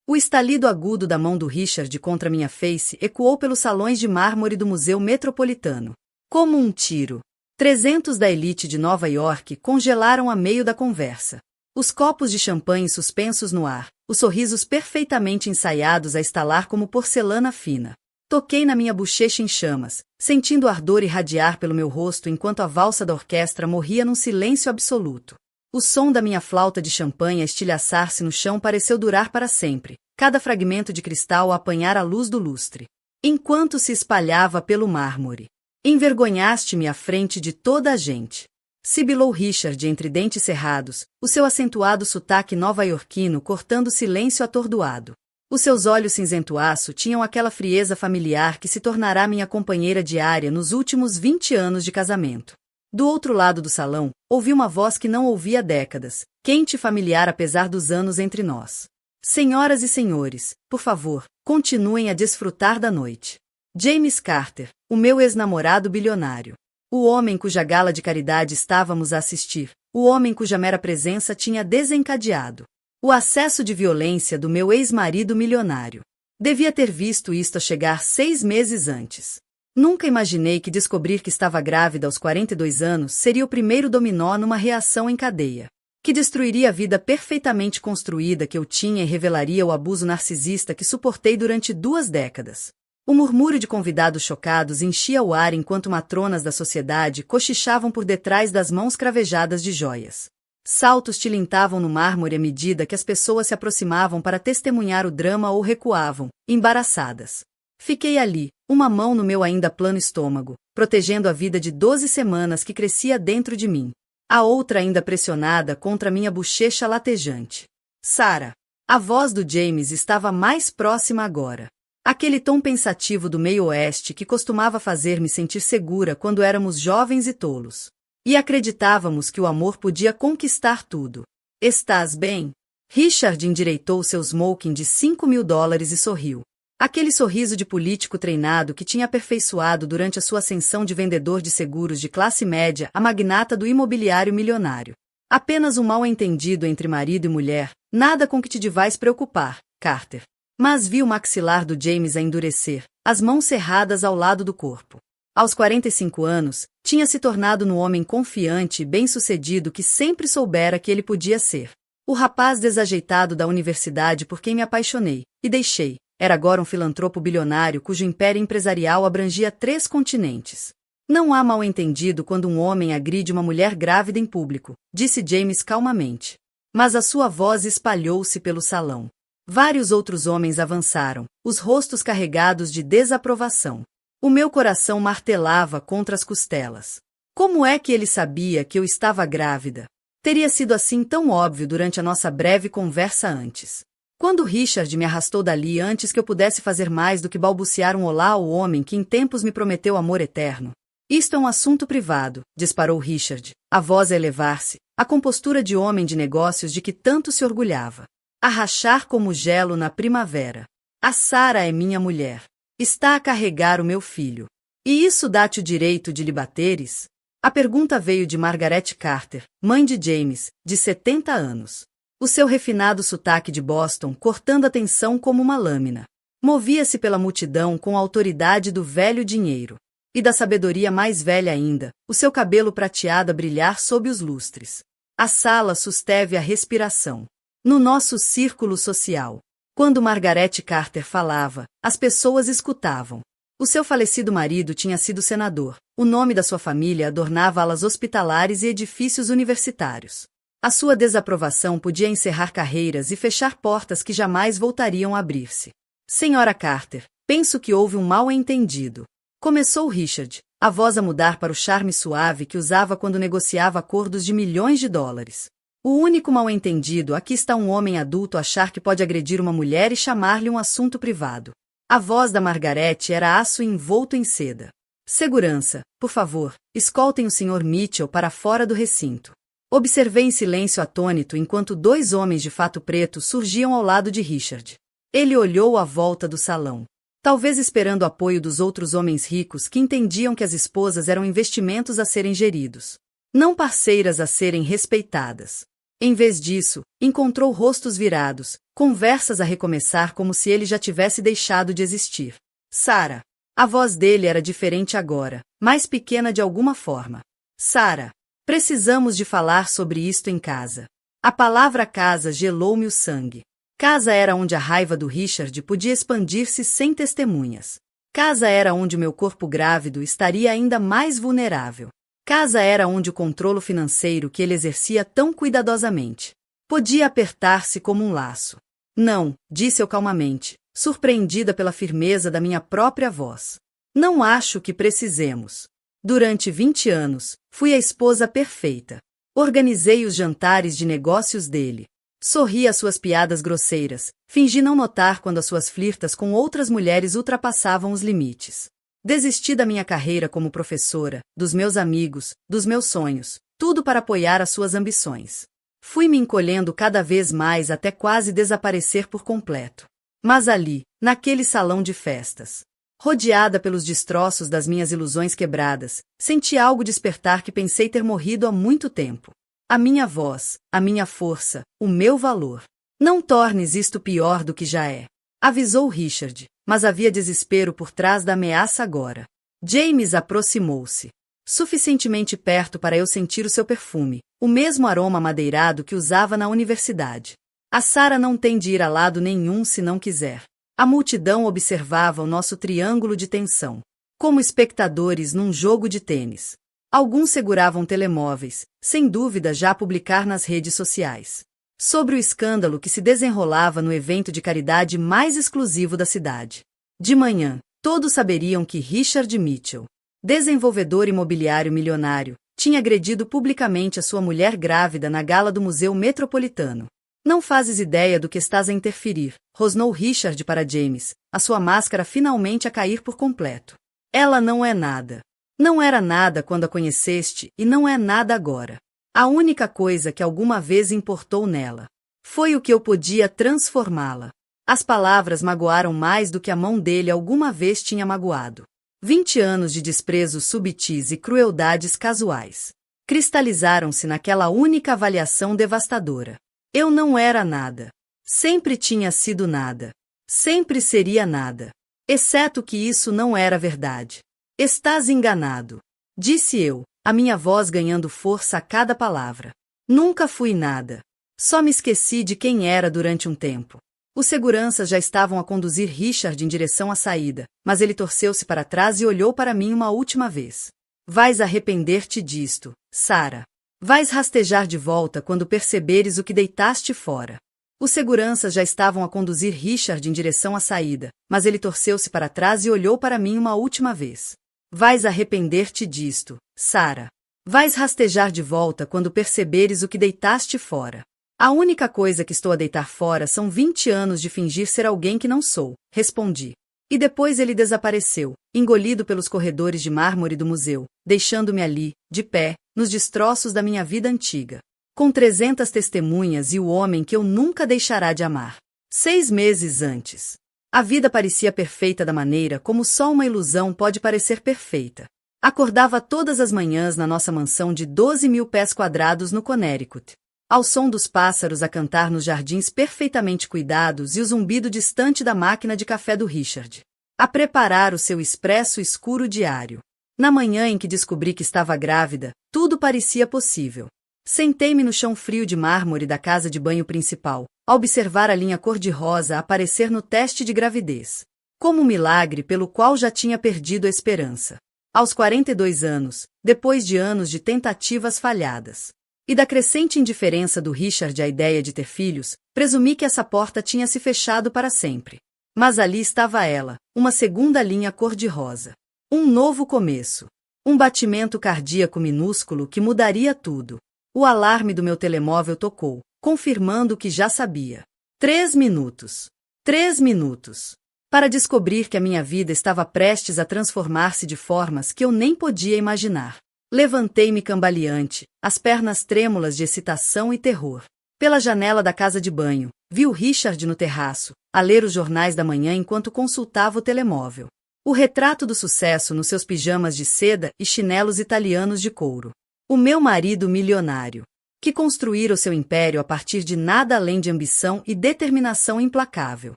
O estalido agudo da mão do Richard contra minha face ecoou pelos salões de mármore do Museu Metropolitano. Como um tiro. 300 da elite de Nova York congelaram a meio da conversa. Os copos de champanhe suspensos no ar, os sorrisos perfeitamente ensaiados a estalar como porcelana fina. Toquei na minha bochecha em chamas, sentindo o ardor irradiar pelo meu rosto enquanto a valsa da orquestra morria num silêncio absoluto. O som da minha flauta de champanhe a estilhaçar-se no chão pareceu durar para sempre, cada fragmento de cristal a apanhar a luz do lustre. Enquanto se espalhava pelo mármore. Envergonhaste-me à frente de toda a gente. Sibilou Richard entre dentes cerrados, o seu acentuado sotaque nova-iorquino cortando o silêncio atordoado. Os seus olhos cinzento-aço tinham aquela frieza familiar que se tornará minha companheira diária nos últimos 20 anos de casamento. Do outro lado do salão, ouvi uma voz que não ouvi há décadas, quente e familiar apesar dos anos entre nós. Senhoras e senhores, por favor, continuem a desfrutar da noite. James Carter, o meu ex-namorado bilionário. O homem cuja gala de caridade estávamos a assistir, o homem cuja mera presença tinha desencadeado o acesso de violência do meu ex-marido milionário. Devia ter visto isto a chegar 6 meses antes. Nunca imaginei que descobrir que estava grávida aos 42 anos seria o primeiro dominó numa reação em cadeia, que destruiria a vida perfeitamente construída que eu tinha e revelaria o abuso narcisista que suportei durante 2 décadas. O murmúrio de convidados chocados enchia o ar enquanto matronas da sociedade cochichavam por detrás das mãos cravejadas de joias. Saltos tilintavam no mármore à medida que as pessoas se aproximavam para testemunhar o drama ou recuavam, embaraçadas. Fiquei ali, uma mão no meu ainda plano estômago, protegendo a vida de 12 semanas que crescia dentro de mim. A outra ainda pressionada contra minha bochecha latejante. Sarah. A voz do James estava mais próxima agora. Aquele tom pensativo do meio-oeste que costumava fazer-me sentir segura quando éramos jovens e tolos. E acreditávamos que o amor podia conquistar tudo. Estás bem? Richard endireitou seu smoking de $5.000 e sorriu. Aquele sorriso de político treinado que tinha aperfeiçoado durante a sua ascensão de vendedor de seguros de classe média a magnata do imobiliário milionário. Apenas um mal-entendido entre marido e mulher, nada com que te devais preocupar, Carter. Mas vi o maxilar do James a endurecer, as mãos cerradas ao lado do corpo. Aos 45 anos, tinha se tornado no homem confiante e bem-sucedido que sempre soubera que ele podia ser. O rapaz desajeitado da universidade por quem me apaixonei, e deixei, era agora um filantropo bilionário cujo império empresarial abrangia 3 continentes. Não há mal-entendido quando um homem agride uma mulher grávida em público, disse James calmamente. Mas a sua voz espalhou-se pelo salão. Vários outros homens avançaram, os rostos carregados de desaprovação. O meu coração martelava contra as costelas. Como é que ele sabia que eu estava grávida? Teria sido assim tão óbvio durante a nossa breve conversa antes. Quando Richard me arrastou dali antes que eu pudesse fazer mais do que balbuciar um olá ao homem que em tempos me prometeu amor eterno. Isto é um assunto privado, disparou Richard, a voz a elevar-se, a compostura de homem de negócios de que tanto se orgulhava. A rachar como gelo na primavera. A Sarah é minha mulher. Está a carregar o meu filho. E isso dá-te o direito de lhe bateres? A pergunta veio de Margaret Carter, mãe de James, de 70 anos. O seu refinado sotaque de Boston cortando a tensão como uma lâmina. Movia-se pela multidão com a autoridade do velho dinheiro. E da sabedoria mais velha ainda, o seu cabelo prateado a brilhar sob os lustres. A sala susteve a respiração. No nosso círculo social. Quando Margaret Carter falava, as pessoas escutavam. O seu falecido marido tinha sido senador. O nome da sua família adornava alas hospitalares e edifícios universitários. A sua desaprovação podia encerrar carreiras e fechar portas que jamais voltariam a abrir-se. Senhora Carter, penso que houve um mal-entendido. Começou Richard, a voz a mudar para o charme suave que usava quando negociava acordos de milhões de dólares. O único mal-entendido, aqui está um homem adulto achar que pode agredir uma mulher e chamar-lhe um assunto privado. A voz da Margaret era aço envolto em seda. Segurança, por favor, escoltem o Sr. Mitchell para fora do recinto. Observei em silêncio atônito enquanto 2 homens de fato preto surgiam ao lado de Richard. Ele olhou à volta do salão. Talvez esperando o apoio dos outros homens ricos que entendiam que as esposas eram investimentos a serem geridos. Não parceiras a serem respeitadas. Em vez disso, encontrou rostos virados, Conversas a recomeçar como se ele já tivesse deixado de existir. Sarah. A voz dele era diferente agora, mais pequena de alguma forma. Sarah. Precisamos de falar sobre isto em casa. A palavra casa gelou-me o sangue. Casa era onde a raiva do Richard podia expandir-se sem testemunhas. Casa era onde o meu corpo grávido estaria ainda mais vulnerável. Casa era onde o controle financeiro que ele exercia tão cuidadosamente podia apertar-se como um laço. Não, disse eu calmamente, surpreendida pela firmeza da minha própria voz. Não acho que precisemos. Durante 20 anos, fui a esposa perfeita. Organizei os jantares de negócios dele. Sorri às suas piadas grosseiras, fingi não notar quando as suas flirtas com outras mulheres ultrapassavam os limites. Desisti da minha carreira como professora, dos meus amigos, dos meus sonhos, tudo para apoiar as suas ambições. Fui me encolhendo cada vez mais até quase desaparecer por completo. Mas ali, naquele salão de festas, rodeada pelos destroços das minhas ilusões quebradas, senti algo despertar que pensei ter morrido há muito tempo. A minha voz, a minha força, o meu valor. Não tornes isto pior do que já é. Avisou Richard, mas havia desespero por trás da ameaça agora. James aproximou-se. Suficientemente perto para eu sentir o seu perfume, o mesmo aroma amadeirado que usava na universidade. A Sarah não tem de ir a lado nenhum se não quiser. A multidão observava o nosso triângulo de tensão, como espectadores num jogo de tênis. Alguns seguravam telemóveis, sem dúvida já a publicar nas redes sociais, sobre o escândalo que se desenrolava no evento de caridade mais exclusivo da cidade. De manhã, todos saberiam que Richard Mitchell, desenvolvedor imobiliário milionário, tinha agredido publicamente a sua mulher grávida na gala do Museu Metropolitano. Não fazes ideia do que estás a interferir, rosnou Richard para James, a sua máscara finalmente a cair por completo. Ela não é nada. Não era nada quando a conheceste e não é nada agora. A única coisa que alguma vez importou nela foi o que eu podia transformá-la. As palavras magoaram mais do que a mão dele alguma vez tinha magoado. 20 anos de desprezos subtis e crueldades casuais cristalizaram-se naquela única avaliação devastadora. Eu não era nada. Sempre tinha sido nada. Sempre seria nada. Exceto que isso não era verdade. Estás enganado. Disse eu, a minha voz ganhando força a cada palavra. Nunca fui nada. Só me esqueci de quem era durante um tempo. Os seguranças já estavam a conduzir Richard em direção à saída, mas ele torceu-se para trás e olhou para mim uma última vez. Vais arrepender-te disto, Sarah. Vais rastejar de volta quando perceberes o que deitaste fora. Os seguranças já estavam a conduzir Richard em direção à saída, mas ele torceu-se para trás e olhou para mim uma última vez. Vais arrepender-te disto, Sarah. Vais rastejar de volta quando perceberes o que deitaste fora. A única coisa que estou a deitar fora são 20 anos de fingir ser alguém que não sou, respondi. E depois ele desapareceu, engolido pelos corredores de mármore do museu, deixando-me ali, de pé, nos destroços da minha vida antiga, com 300 testemunhas e o homem que eu nunca deixará de amar. 6 meses antes. A vida parecia perfeita da maneira como só uma ilusão pode parecer perfeita. Acordava todas as manhãs na nossa mansão de 12.000 pés quadrados no Connecticut, ao som dos pássaros a cantar nos jardins perfeitamente cuidados e o zumbido distante da máquina de café do Richard, a preparar o seu expresso escuro diário. Na manhã em que descobri que estava grávida, tudo parecia possível. Sentei-me no chão frio de mármore da casa de banho principal, a observar a linha cor-de-rosa aparecer no teste de gravidez, como um milagre pelo qual já tinha perdido a esperança. Aos 42 anos, depois de anos de tentativas falhadas, e da crescente indiferença do Richard à ideia de ter filhos, presumi que essa porta tinha se fechado para sempre. Mas ali estava ela, uma segunda linha cor-de-rosa. Um novo começo. Um batimento cardíaco minúsculo que mudaria tudo. O alarme do meu telemóvel tocou, confirmando o que já sabia. 3 minutos. 3 minutos. Para descobrir que a minha vida estava prestes a transformar-se de formas que eu nem podia imaginar. Levantei-me cambaleante, as pernas trêmulas de excitação e terror. Pela janela da casa de banho, vi o Richard no terraço, a ler os jornais da manhã enquanto consultava o telemóvel. O retrato do sucesso nos seus pijamas de seda e chinelos italianos de couro. O meu marido milionário. que construíra o seu império a partir de nada além de ambição e determinação implacável.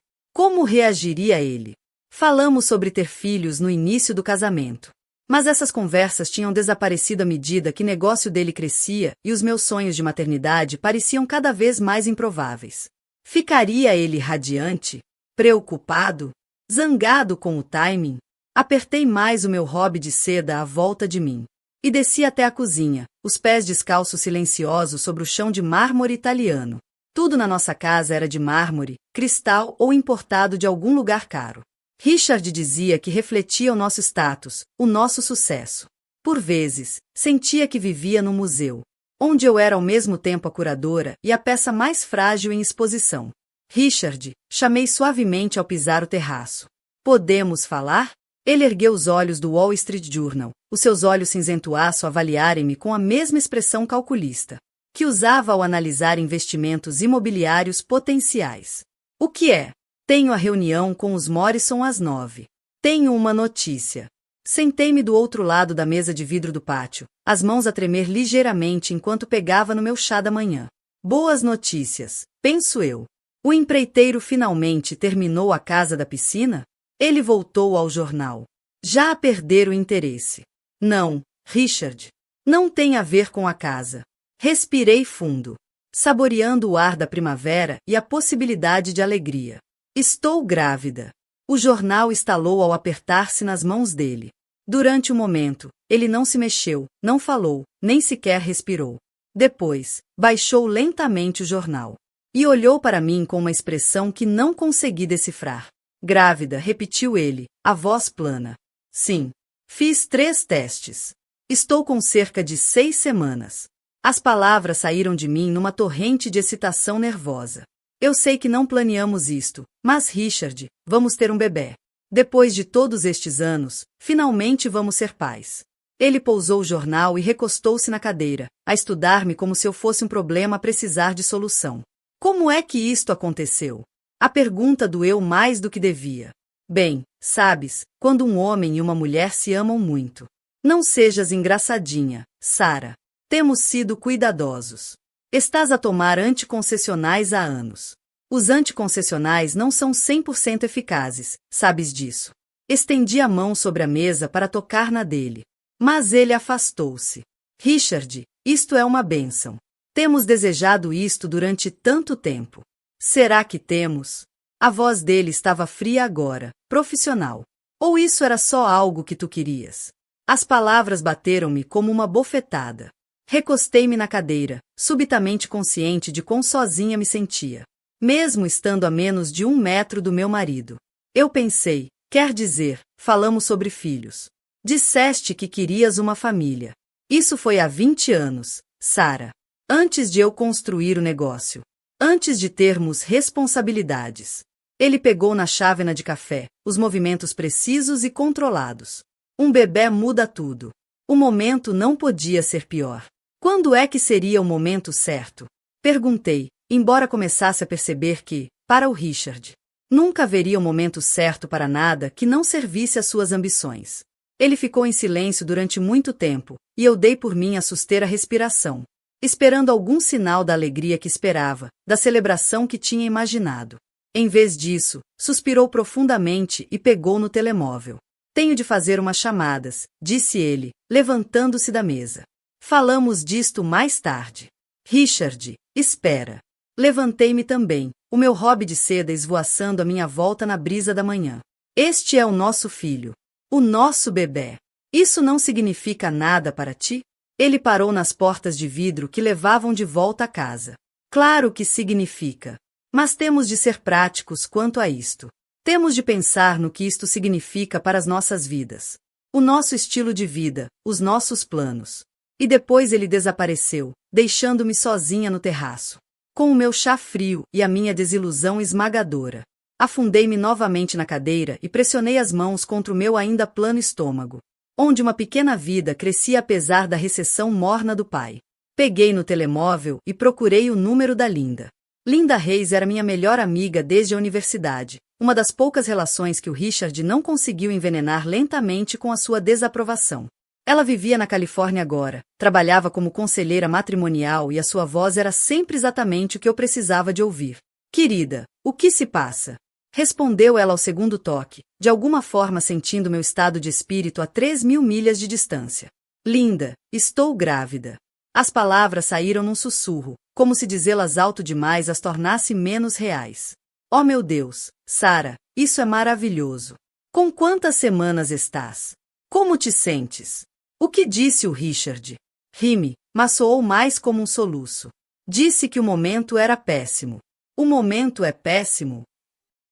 Como reagiria ele? Falamos sobre ter filhos no início do casamento. Mas essas conversas tinham desaparecido à medida que o negócio dele crescia e os meus sonhos de maternidade pareciam cada vez mais improváveis. Ficaria ele radiante? Preocupado? Zangado com o timing? Apertei mais o meu hobby de seda à volta de mim. E desci até a cozinha, os pés descalços silenciosos sobre o chão de mármore italiano. Tudo na nossa casa era de mármore, cristal ou importado de algum lugar caro. Richard dizia que refletia o nosso status, o nosso sucesso. Por vezes, sentia que vivia no museu, onde eu era ao mesmo tempo a curadora e a peça mais frágil em exposição. Richard, chamei suavemente ao pisar o terraço. Podemos falar? Ele ergueu os olhos do Wall Street Journal, os seus olhos cinzento-aço avaliarem-me com a mesma expressão calculista, que usava ao analisar investimentos imobiliários potenciais. O que é? Tenho a reunião com os Morrison às 9. Tenho uma notícia. Sentei-me do outro lado da mesa de vidro do pátio, as mãos a tremer ligeiramente enquanto pegava no meu chá da manhã. Boas notícias, penso eu. O empreiteiro finalmente terminou a casa da piscina? Ele voltou ao jornal. Já a perder o interesse. Não, Richard. Não tem a ver com a casa. Respirei fundo, saboreando o ar da primavera e a possibilidade de alegria. Estou grávida. O jornal estalou ao apertar-se nas mãos dele. Durante um momento, ele não se mexeu, não falou, nem sequer respirou. Depois, baixou lentamente o jornal. E olhou para mim com uma expressão que não consegui decifrar. Grávida, repetiu ele, a voz plana. Sim. Fiz 3 testes. Estou com cerca de 6 semanas. As palavras saíram de mim numa torrente de excitação nervosa. Eu sei que não planeamos isto, mas Richard, vamos ter um bebê. Depois de todos estes anos, finalmente vamos ser pais. Ele pousou o jornal e recostou-se na cadeira, a estudar-me como se eu fosse um problema a precisar de solução. Como é que isto aconteceu? A pergunta doeu mais do que devia. Bem, sabes, quando um homem e uma mulher se amam muito. Não sejas engraçadinha, Sarah. Temos sido cuidadosos. Estás a tomar anticoncepcionais há anos. Os anticoncepcionais não são 100% eficazes, sabes disso. Estendi a mão sobre a mesa para tocar na dele. Mas ele afastou-se. Richard, isto é uma bênção. Temos desejado isto durante tanto tempo. Será que temos? A voz dele estava fria agora, profissional. Ou isso era só algo que tu querias? As palavras bateram-me como uma bofetada. Recostei-me na cadeira, subitamente consciente de quão sozinha me sentia. Mesmo estando a menos de 1 metro do meu marido. Eu pensei, quer dizer, falamos sobre filhos. Disseste que querias uma família. Isso foi há 20 anos, Sarah. Antes de eu construir o negócio. Antes de termos responsabilidades. Ele pegou na chávena de café, os movimentos precisos e controlados. Um bebê muda tudo. O momento não podia ser pior. Quando é que seria o momento certo? Perguntei, embora começasse a perceber que, para o Richard, nunca haveria o momento certo para nada que não servisse às suas ambições. Ele ficou em silêncio durante muito tempo, e eu dei por mim a suster a respiração, esperando algum sinal da alegria que esperava, da celebração que tinha imaginado. Em vez disso, suspirou profundamente e pegou no telemóvel. Tenho de fazer umas chamadas, disse ele, levantando-se da mesa. Falamos disto mais tarde. Richard, espera. Levantei-me também, o meu hobby de seda esvoaçando à minha volta na brisa da manhã. Este é o nosso filho. O nosso bebê. Isso não significa nada para ti? Ele parou nas portas de vidro que levavam de volta à casa. Claro que significa. Mas temos de ser práticos quanto a isto. Temos de pensar no que isto significa para as nossas vidas. O nosso estilo de vida, os nossos planos. E depois ele desapareceu, deixando-me sozinha no terraço. Com o meu chá frio e a minha desilusão esmagadora. Afundei-me novamente na cadeira e pressionei as mãos contra o meu ainda plano estômago, onde uma pequena vida crescia apesar da recessão morna do pai. Peguei no telemóvel e procurei o número da Linda. Linda Reis era minha melhor amiga desde a universidade, uma das poucas relações que o Richard não conseguiu envenenar lentamente com a sua desaprovação. Ela vivia na Califórnia agora, trabalhava como conselheira matrimonial e a sua voz era sempre exatamente o que eu precisava de ouvir. Querida, o que se passa? Respondeu ela ao segundo toque, de alguma forma sentindo meu estado de espírito a 3.000 milhas de distância. Linda, estou grávida. As palavras saíram num sussurro, como se dizê-las alto demais as tornasse menos reais. Oh meu Deus, Sarah, isso é maravilhoso. Com quantas semanas estás? Como te sentes? O que disse o Richard? Ri-me, mas soou mais como um soluço. Disse que o momento era péssimo. O momento é péssimo?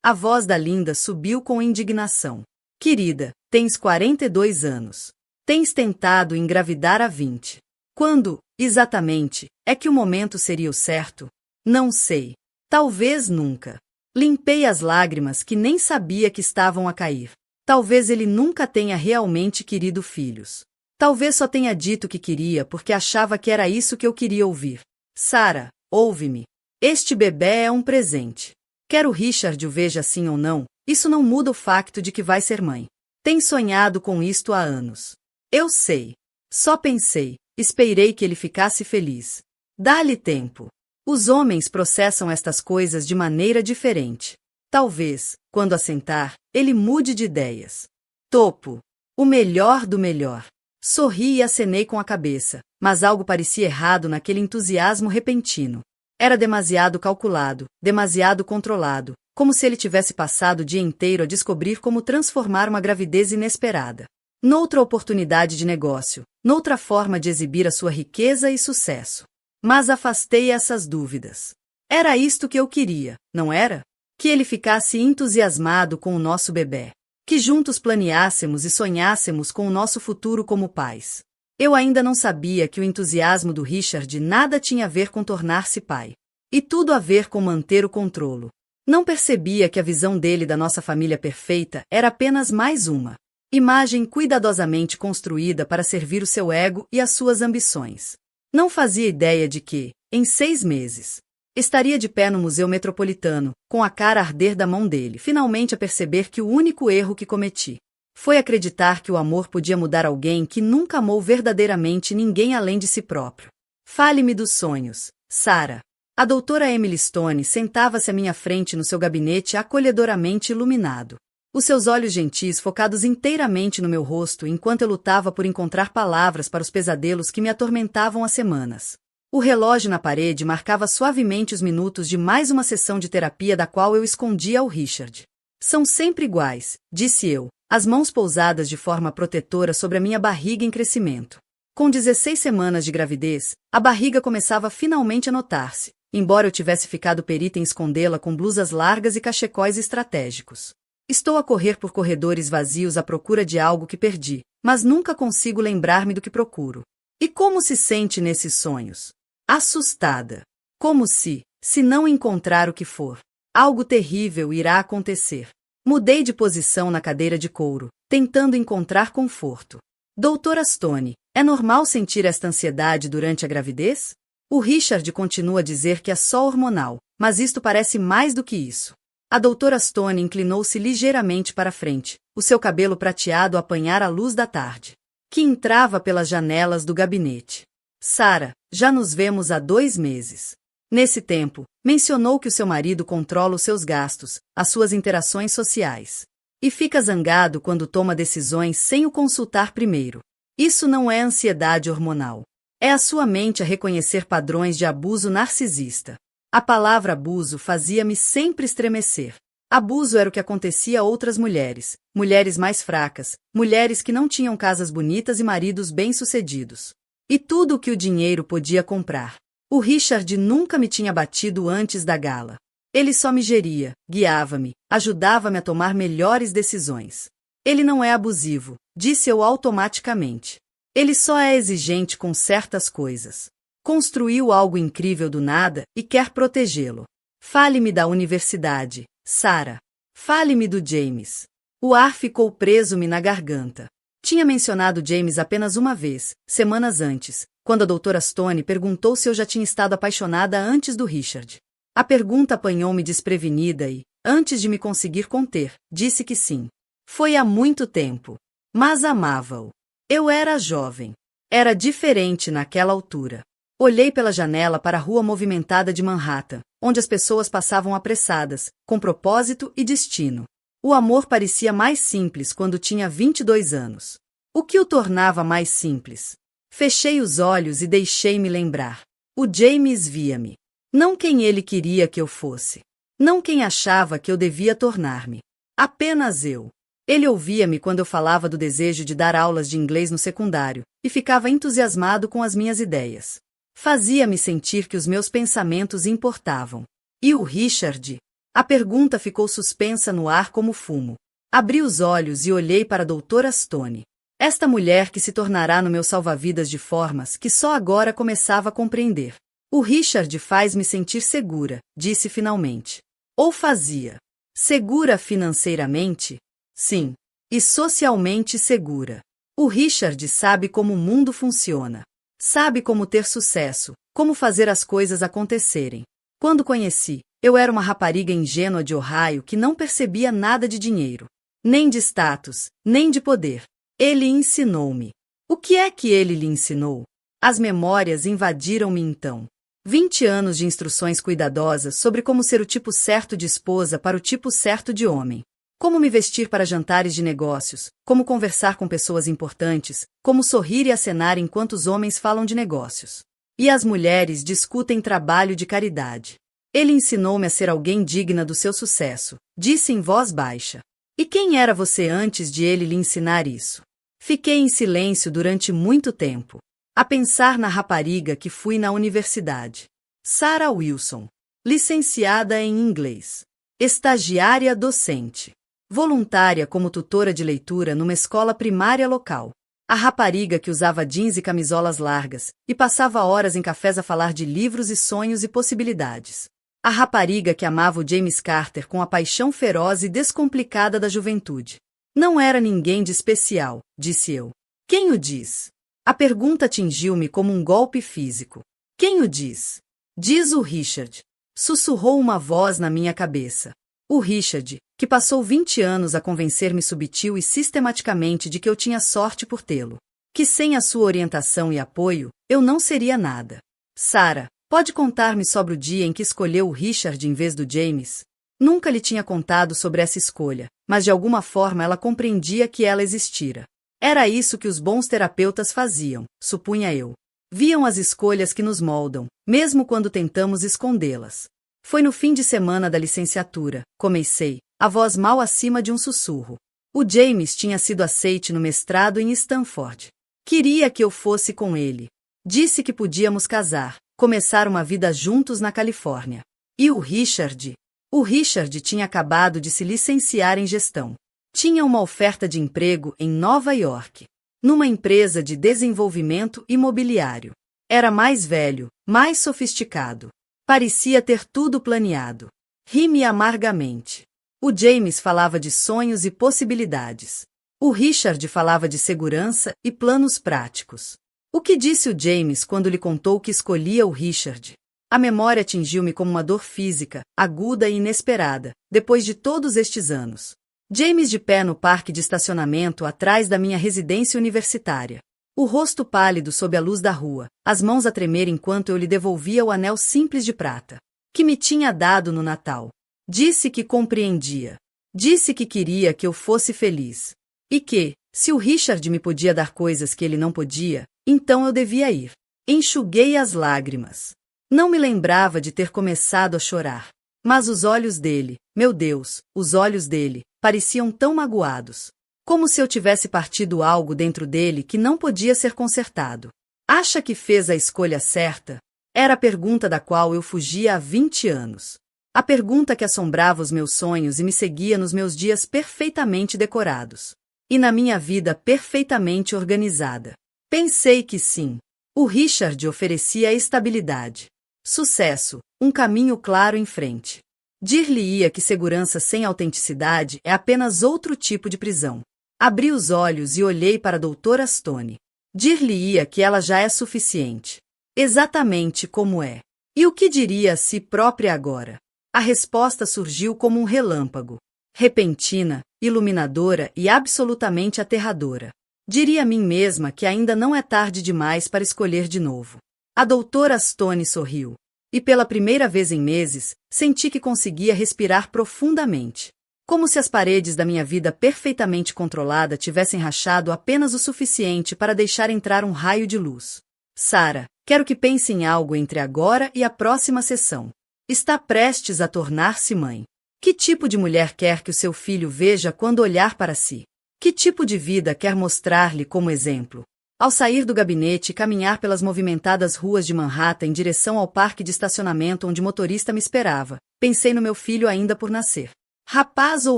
A voz da Linda subiu com indignação. Querida, tens 42 anos. Tens tentado engravidar há 20. Quando, exatamente, é que o momento seria o certo? Não sei. Talvez nunca. Limpei as lágrimas que nem sabia que estavam a cair. Talvez ele nunca tenha realmente querido filhos. Talvez só tenha dito que queria porque achava que era isso que eu queria ouvir. Sarah, ouve-me. Este bebê é um presente. Quer o Richard o veja assim ou não, isso não muda o facto de que vai ser mãe. Tem sonhado com isto há anos. Eu sei. Só pensei, esperei que ele ficasse feliz. Dá-lhe tempo. Os homens processam estas coisas de maneira diferente. Talvez, quando assentar, ele mude de ideias. Topo. O melhor do melhor. Sorri e acenei com a cabeça, mas algo parecia errado naquele entusiasmo repentino. Era demasiado calculado, demasiado controlado, como se ele tivesse passado o dia inteiro a descobrir como transformar uma gravidez inesperada. Noutra oportunidade de negócio, noutra forma de exibir a sua riqueza e sucesso. Mas afastei essas dúvidas. Era isto que eu queria, não era? Que ele ficasse entusiasmado com o nosso bebê. Que juntos planeássemos e sonhássemos com o nosso futuro como pais. Eu ainda não sabia que o entusiasmo do Richard nada tinha a ver com tornar-se pai. E tudo a ver com manter o controlo. Não percebia que a visão dele da nossa família perfeita era apenas mais uma imagem cuidadosamente construída para servir o seu ego e as suas ambições. Não fazia ideia de que, em 6 meses, estaria de pé no Museu Metropolitano, com a cara a arder da mão dele, finalmente a perceber que o único erro que cometi foi acreditar que o amor podia mudar alguém que nunca amou verdadeiramente ninguém além de si próprio. Fale-me dos sonhos, Sarah. A doutora Emily Stone sentava-se à minha frente no seu gabinete acolhedoramente iluminado. Os seus olhos gentis focados inteiramente no meu rosto enquanto eu lutava por encontrar palavras para os pesadelos que me atormentavam há semanas. O relógio na parede marcava suavemente os minutos de mais uma sessão de terapia da qual eu escondia ao Richard. São sempre iguais, disse eu, as mãos pousadas de forma protetora sobre a minha barriga em crescimento. Com 16 semanas de gravidez, a barriga começava finalmente a notar-se, embora eu tivesse ficado perita em escondê-la com blusas largas e cachecóis estratégicos. Estou a correr por corredores vazios à procura de algo que perdi, mas nunca consigo lembrar-me do que procuro. E como se sente nesses sonhos? Assustada. Como se não encontrar o que for, algo terrível irá acontecer. Mudei de posição na cadeira de couro, tentando encontrar conforto. Doutora Stone, é normal sentir esta ansiedade durante a gravidez? O Richard continua a dizer que é só hormonal, mas isto parece mais do que isso. A doutora Stone inclinou-se ligeiramente para frente, o seu cabelo prateado a apanhar a luz da tarde, que entrava pelas janelas do gabinete. Sarah, já nos vemos há 2 meses. Nesse tempo, mencionou que o seu marido controla os seus gastos, as suas interações sociais. E fica zangado quando toma decisões sem o consultar primeiro. Isso não é ansiedade hormonal. É a sua mente a reconhecer padrões de abuso narcisista. A palavra abuso fazia-me sempre estremecer. Abuso era o que acontecia a outras mulheres, mulheres mais fracas, mulheres que não tinham casas bonitas e maridos bem-sucedidos. E tudo o que o dinheiro podia comprar. O Richard nunca me tinha batido antes da gala. Ele só me geria, guiava-me, ajudava-me a tomar melhores decisões. Ele não é abusivo, disse eu automaticamente. Ele só é exigente com certas coisas. Construiu algo incrível do nada e quer protegê-lo. Fale-me da universidade, Sarah. Fale-me do James. O ar ficou preso-me na garganta. Tinha mencionado James apenas uma vez, semanas antes, quando a doutora Stone perguntou se eu já tinha estado apaixonada antes do Richard. A pergunta apanhou-me desprevenida e, antes de me conseguir conter, disse que sim. Foi há muito tempo. Mas amava-o. Eu era jovem. Era diferente naquela altura. Olhei pela janela para a rua movimentada de Manhattan, onde as pessoas passavam apressadas, com propósito e destino. O amor parecia mais simples quando tinha 22 anos. O que o tornava mais simples? Fechei os olhos e deixei-me lembrar. O James via-me. Não quem ele queria que eu fosse. Não quem achava que eu devia tornar-me. Apenas eu. Ele ouvia-me quando eu falava do desejo de dar aulas de inglês no secundário, e ficava entusiasmado com as minhas ideias. Fazia-me sentir que os meus pensamentos importavam. E o Richard? A pergunta ficou suspensa no ar como fumo. Abri os olhos e olhei para a doutora Stone. Esta mulher que se tornará no meu salva-vidas de formas que só agora começava a compreender. O Richard faz-me sentir segura, disse finalmente. Ou fazia. Segura financeiramente? Sim. E socialmente segura. O Richard sabe como o mundo funciona. Sabe como ter sucesso, como fazer as coisas acontecerem. Quando conheci, eu era uma rapariga ingênua de Ohio que não percebia nada de dinheiro, nem de status, nem de poder. Ele ensinou-me. O que é que ele lhe ensinou? As memórias invadiram-me então. 20 anos de instruções cuidadosas sobre como ser o tipo certo de esposa para o tipo certo de homem. Como me vestir para jantares de negócios, como conversar com pessoas importantes, como sorrir e acenar enquanto os homens falam de negócios. E as mulheres discutem trabalho de caridade. Ele ensinou-me a ser alguém digna do seu sucesso, disse em voz baixa. E quem era você antes de ele lhe ensinar isso? Fiquei em silêncio durante muito tempo, a pensar na rapariga que fui na universidade. Sarah Wilson, licenciada em inglês, estagiária docente. Voluntária como tutora de leitura numa escola primária local. A rapariga que usava jeans e camisolas largas, e passava horas em cafés a falar de livros e sonhos e possibilidades. A rapariga que amava o James Carter com a paixão feroz e descomplicada da juventude. Não era ninguém de especial, disse eu. Quem o diz? A pergunta atingiu-me como um golpe físico. Quem o diz? Diz o Richard. Sussurrou uma voz na minha cabeça. O Richard, que passou 20 anos a convencer-me subtil e sistematicamente de que eu tinha sorte por tê-lo. Que sem a sua orientação e apoio, eu não seria nada. Sarah, pode contar-me sobre o dia em que escolheu o Richard em vez do James? Nunca lhe tinha contado sobre essa escolha, mas de alguma forma ela compreendia que ela existira. Era isso que os bons terapeutas faziam, supunha eu. Viam as escolhas que nos moldam, mesmo quando tentamos escondê-las. Foi no fim de semana da licenciatura, comecei, a voz mal acima de um sussurro. O James tinha sido aceite no mestrado em Stanford. Queria que eu fosse com ele. Disse que podíamos casar, começar uma vida juntos na Califórnia. E o Richard? O Richard tinha acabado de se licenciar em gestão. Tinha uma oferta de emprego em Nova York, numa empresa de desenvolvimento imobiliário. Era mais velho, mais sofisticado. Parecia ter tudo planeado. Ri-me amargamente. O James falava de sonhos e possibilidades. O Richard falava de segurança e planos práticos. O que disse o James quando lhe contou que escolhia o Richard? A memória atingiu-me como uma dor física, aguda e inesperada, depois de todos estes anos. James de pé no parque de estacionamento atrás da minha residência universitária. O rosto pálido sob a luz da rua, as mãos a tremer enquanto eu lhe devolvia o anel simples de prata, que me tinha dado no Natal. Disse que compreendia. Disse que queria que eu fosse feliz. E que, se o Richard me podia dar coisas que ele não podia, então eu devia ir. Enxuguei as lágrimas. Não me lembrava de ter começado a chorar. Mas os olhos dele, meu Deus, os olhos dele, pareciam tão magoados. Como se eu tivesse partido algo dentro dele que não podia ser consertado. Acha que fez a escolha certa? Era a pergunta da qual eu fugia há 20 anos. A pergunta que assombrava os meus sonhos e me seguia nos meus dias perfeitamente decorados. E na minha vida perfeitamente organizada. Pensei que sim. O Richard oferecia estabilidade. Sucesso, um caminho claro em frente. Dir-lhe-ia que segurança sem autenticidade é apenas outro tipo de prisão. Abri os olhos e olhei para a doutora Stone. Dir-lhe-ia que ela já é suficiente. Exatamente como é. E o que diria a si própria agora? A resposta surgiu como um relâmpago. Repentina, iluminadora e absolutamente aterradora. Diria a mim mesma que ainda não é tarde demais para escolher de novo. A doutora Stone sorriu. E pela primeira vez em meses, senti que conseguia respirar profundamente. Como se as paredes da minha vida perfeitamente controlada tivessem rachado apenas o suficiente para deixar entrar um raio de luz. Sarah, quero que pense em algo entre agora e a próxima sessão. Está prestes a tornar-se mãe. Que tipo de mulher quer que o seu filho veja quando olhar para si? Que tipo de vida quer mostrar-lhe como exemplo? Ao sair do gabinete e caminhar pelas movimentadas ruas de Manhattan em direção ao parque de estacionamento onde o motorista me esperava, pensei no meu filho ainda por nascer. Rapaz ou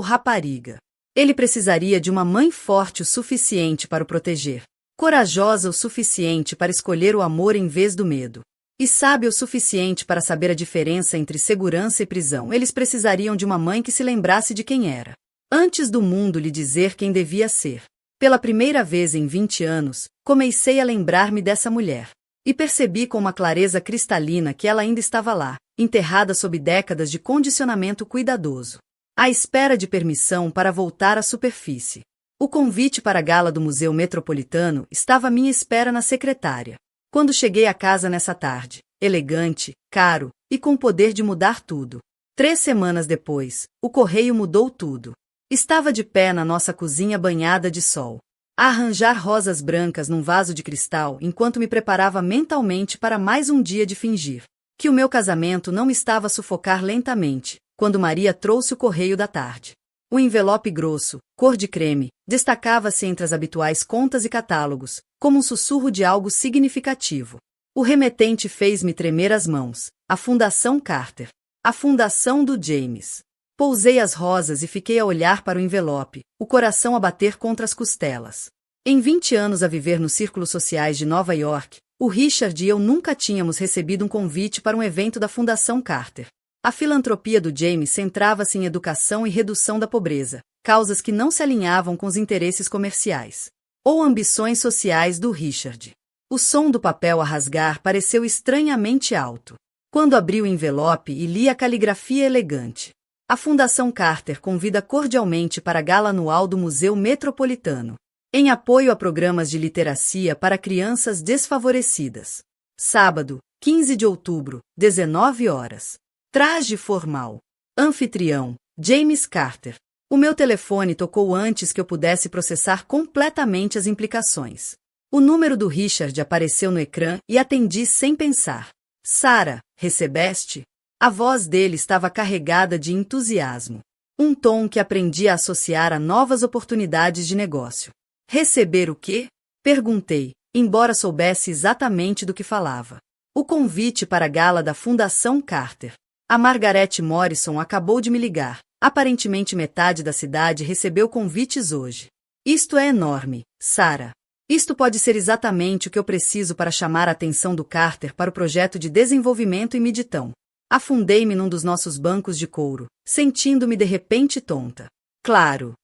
rapariga? Ele precisaria de uma mãe forte o suficiente para o proteger, corajosa o suficiente para escolher o amor em vez do medo, e sábia o suficiente para saber a diferença entre segurança e prisão. Eles precisariam de uma mãe que se lembrasse de quem era, antes do mundo lhe dizer quem devia ser. Pela primeira vez em 20 anos, comecei a lembrar-me dessa mulher, e percebi com uma clareza cristalina que ela ainda estava lá, enterrada sob décadas de condicionamento cuidadoso, à espera de permissão para voltar à superfície. O convite para a gala do Museu Metropolitano estava à minha espera na secretária. Quando cheguei à casa nessa tarde, elegante, caro e com o poder de mudar tudo. 3 semanas depois, o correio mudou tudo. Estava de pé na nossa cozinha banhada de sol, a arranjar rosas brancas num vaso de cristal enquanto me preparava mentalmente para mais um dia de fingir que o meu casamento não me estava a sufocar lentamente, quando Maria trouxe o correio da tarde. O envelope grosso, cor de creme, destacava-se entre as habituais contas e catálogos, como um sussurro de algo significativo. O remetente fez-me tremer as mãos. A Fundação Carter. A fundação do James. Pousei as rosas e fiquei a olhar para o envelope, o coração a bater contra as costelas. Em 20 anos a viver nos círculos sociais de Nova York, o Richard e eu nunca tínhamos recebido um convite para um evento da Fundação Carter. A filantropia do James centrava-se em educação e redução da pobreza, causas que não se alinhavam com os interesses comerciais ou ambições sociais do Richard. O som do papel a rasgar pareceu estranhamente alto. Quando abri o envelope e li a caligrafia elegante. A Fundação Carter convida cordialmente para a gala anual do Museu Metropolitano, em apoio a programas de literacia para crianças desfavorecidas. Sábado, 15 de outubro, 19 horas. Traje formal. Anfitrião, James Carter. O meu telefone tocou antes que eu pudesse processar completamente as implicações. O número do Richard apareceu no ecrã e atendi sem pensar. Sarah, recebeste? A voz dele estava carregada de entusiasmo. Um tom que aprendi a associar a novas oportunidades de negócio. Receber o quê? Perguntei, embora soubesse exatamente do que falava. O convite para a gala da Fundação Carter. A Margaret Morrison acabou de me ligar. Aparentemente metade da cidade recebeu convites hoje. Isto é enorme, Sarah. Isto pode ser exatamente o que eu preciso para chamar a atenção do Carter para o projeto de desenvolvimento em Midtown. Afundei-me num dos nossos bancos de couro, sentindo-me de repente tonta. Claro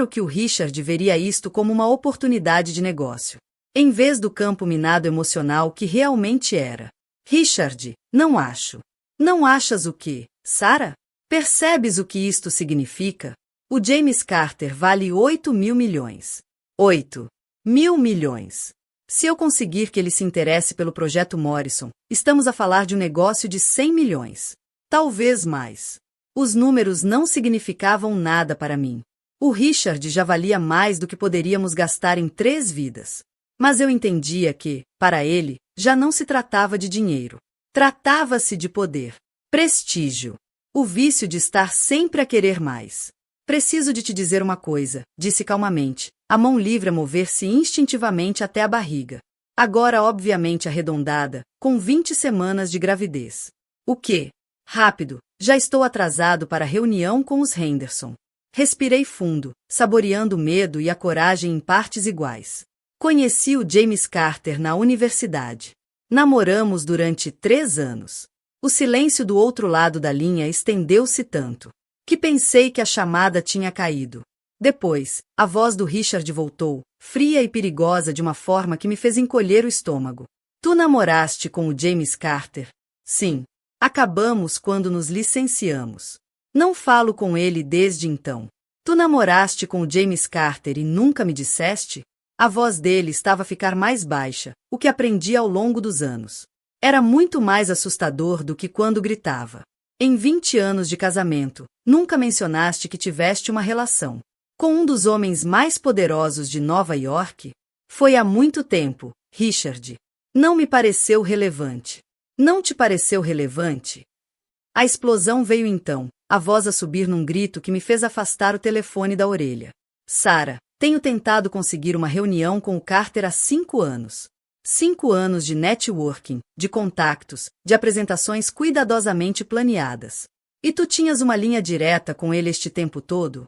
que o Richard veria isto como uma oportunidade de negócio, em vez do campo minado emocional que realmente era. Richard, não acho. Não achas o quê, Sarah? Percebes o que isto significa? O James Carter vale 8 mil milhões. 8 mil milhões. Se eu conseguir que ele se interesse pelo projeto Morrison, estamos a falar de um negócio de 100 milhões. Talvez mais. Os números não significavam nada para mim. O Richard já valia mais do que poderíamos gastar em 3 vidas. Mas eu entendia que, para ele, já não se tratava de dinheiro. Tratava-se de poder, prestígio, o vício de estar sempre a querer mais. Preciso de te dizer uma coisa, disse calmamente, a mão livre a mover-se instintivamente até a barriga. Agora obviamente arredondada, com 20 semanas de gravidez. O quê? Rápido, já estou atrasado para a reunião com os Henderson. Respirei fundo, saboreando o medo e a coragem em partes iguais. Conheci o James Carter na universidade. Namoramos durante 3 anos. O silêncio do outro lado da linha estendeu-se tanto que pensei que a chamada tinha caído. Depois, a voz do Richard voltou, fria e perigosa de uma forma que me fez encolher o estômago. Tu namoraste com o James Carter? Sim. Acabamos quando nos licenciamos. Não falo com ele desde então. Tu namoraste com o James Carter e nunca me disseste? A voz dele estava a ficar mais baixa, o que aprendi ao longo dos anos. Era muito mais assustador do que quando gritava. Em 20 anos de casamento, nunca mencionaste que tiveste uma relação com um dos homens mais poderosos de Nova York? Foi há muito tempo, Richard. Não me pareceu relevante. Não te pareceu relevante? A explosão veio então, a voz a subir num grito que me fez afastar o telefone da orelha. Sarah, tenho tentado conseguir uma reunião com o Carter há 5 anos. 5 anos de networking, de contactos, de apresentações cuidadosamente planeadas. E tu tinhas uma linha direta com ele este tempo todo?